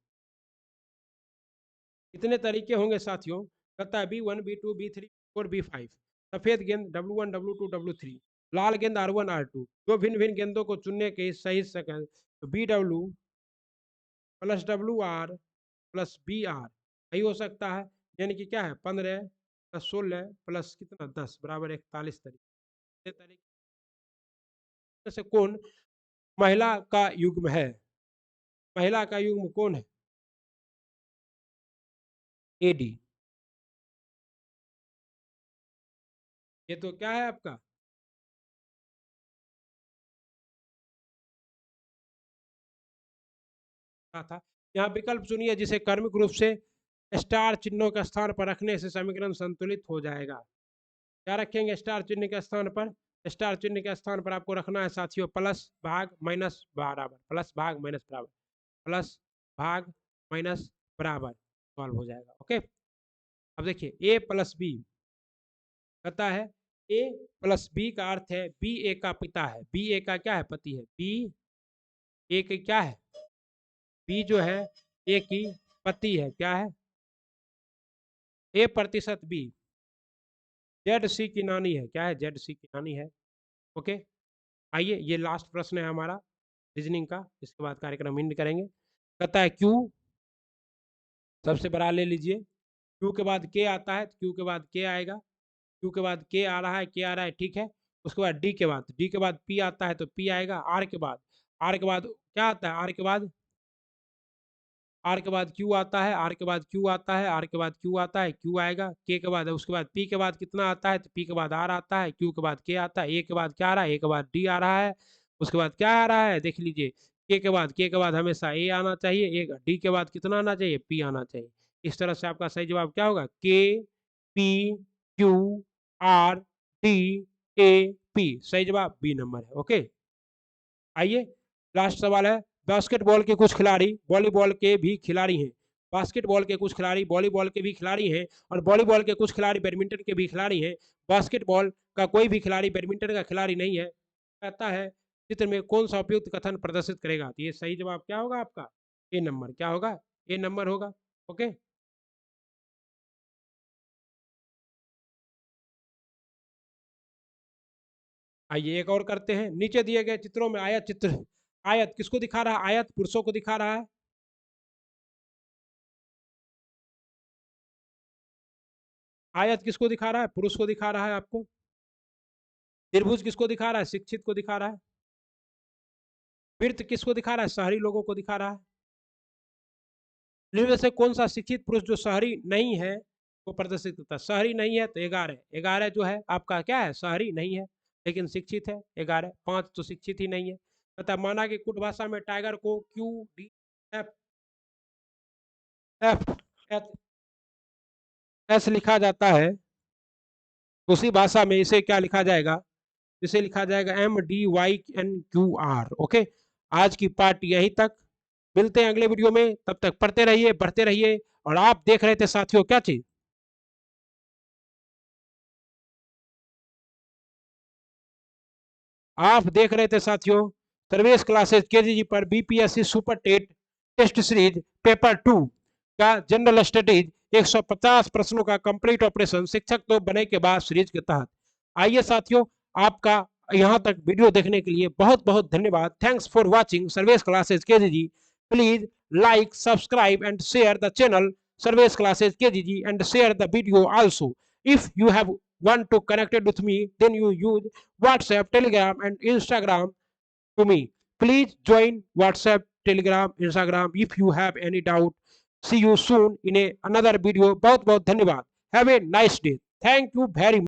कितने तरीके होंगे साथियों? कहता है B1 B2 B3 और B5। सफेद गेंद W1 W2 W3, लाल गेंद R1 R2। 2 भिन्न भिन्न गेंदों को चुनने के सही सेकंड तो BW plus WR plus BR सही हो सकता है। यानी कि क्या है? 15 प्लस 16 प्लस कितना 10 बराबर 41 तरीके से कौन महिला का युग्म है? महिला का युग्म कौन है? AD। ये तो क्या है आपका? था। यहाँ विकल्प चुनिए जिसे क्रमिक रूप से स्टार चिन्हों के स्थान पर रखने से समीकरण संतुलित हो जाएगा। क्या रखेंगे स्टार चिन्ह के स्थान पर? स्टार चिन्ह के स्थान पर आपको रखना है साथियों प्लस भाग माइनस बराबर, प्लस भाग माइनस बराबर, प्लस भाग माइनस बराबर सॉल्व हो जाएगा। ओके। अब देखिए ए प्लस बी कहता है ए प्लस बी का अर्थ है बी ए का पिता है। बी ए का क्या है? पति है। बी ए का क्या है? बी जो है ए की पति है। क्या है? ए प्रतिशत बी जेड सी की नानी है। क्या है? जेड सी की नानी है। ओके। आइए ये लास्ट प्रश्न है हमारा रीजनिंग का, इसके बाद कार्यक्रम एंड करेंगे। कहता है क्यू सबसे बड़ा ले लीजिए। क्यू के बाद के आता है, क्यू के बाद के आएगा। क्यू के बाद के आ रहा है, के आ रहा है, ठीक है। उसके बाद डी के बाद पी आता है तो पी आएगा। आर के बाद क्या आता है? आर के बाद क्यू आता है, आर के बाद क्यू आता है, आर के बाद क्यू आता है, क्यू आएगा। के बाद उसके बाद पी के बाद कितना आता है? तो पी के बाद आर आता है, क्यू के बाद के आता है, ए के बाद क्या आ रहा है? ए के बाद डी आ रहा है। उसके बाद क्या आ रहा है? देख लीजिए के बाद हमेशा ए आना चाहिए। ए डी के बाद कितना आना चाहिए? पी आना चाहिए। इस तरह से आपका सही जवाब क्या होगा? के P Q R D A P. सही जवाब बी नंबर है। ओके। आइए लास्ट सवाल है। बास्केटबॉल के कुछ खिलाड़ी वॉलीबॉल के भी खिलाड़ी हैं। बास्केटबॉल के कुछ खिलाड़ी वॉलीबॉल के भी खिलाड़ी हैं और वॉलीबॉल के कुछ खिलाड़ी बैडमिंटन के भी खिलाड़ी हैं। बास्केटबॉल का कोई भी खिलाड़ी बैडमिंटन का खिलाड़ी नहीं है। कहता है चित्र में कौन सा उपयुक्त कथन प्रदर्शित करेगा? तो ये सही जवाब क्या होगा आपका? ए नंबर। क्या होगा? ए नंबर होगा। ओके। आइए एक और करते हैं। नीचे दिए गए चित्रों में आयत चित्र, आयत किसको दिखा रहा है? आयत पुरुषों को दिखा रहा है। आयत किसको दिखा रहा है? पुरुष को दिखा रहा है आपको। त्रिभुज किसको दिखा रहा है? शिक्षित को दिखा रहा है। वृत्त किसको दिखा रहा है? शहरी लोगों को दिखा रहा है। इनमें से कौन सा शिक्षित पुरुष जो शहरी नहीं है वो प्रदर्शित करता है? शहरी नहीं है तो 11। 11 जो है आपका क्या है? शहरी नहीं है लेकिन शिक्षित है। 11 5 तो शिक्षित ही नहीं है। तथा माना कि कुट भाषा में टाइगर को Q D F F S लिखा जाता है, उसी भाषा में इसे क्या लिखा जाएगा? इसे लिखा जाएगा MDYNQR। ओके। आज की पार्ट यहीं तक। मिलते हैं अगले वीडियो में। तब तक पढ़ते रहिए, बढ़ते रहिए। और आप देख रहे थे साथियों क्या चीज? आप देख रहे थे साथियों सर्वेश क्लासेस केजीजी पर BPSC super test series paper 2 का जनरल स्टडीज 150 प्रश्नों का कंप्लीट ऑपरेशन शिक्षक तो बने के बाद सीरीज के तहत। आइए साथियों, आपका यहां तक वीडियो देखने के लिए बहुत बहुत धन्यवाद। Thanks for watching Sarvesh classes KGG. Please like, subscribe and share the channel Service Classes KGG and share the video also. If you have want to connect with me, then you use WhatsApp, Telegram and Instagram to me. Please join WhatsApp, Telegram, Instagram if you have any doubt. See you soon in another video. बहुत बहुत धन्यवाद. Have a nice day. Thank you very much.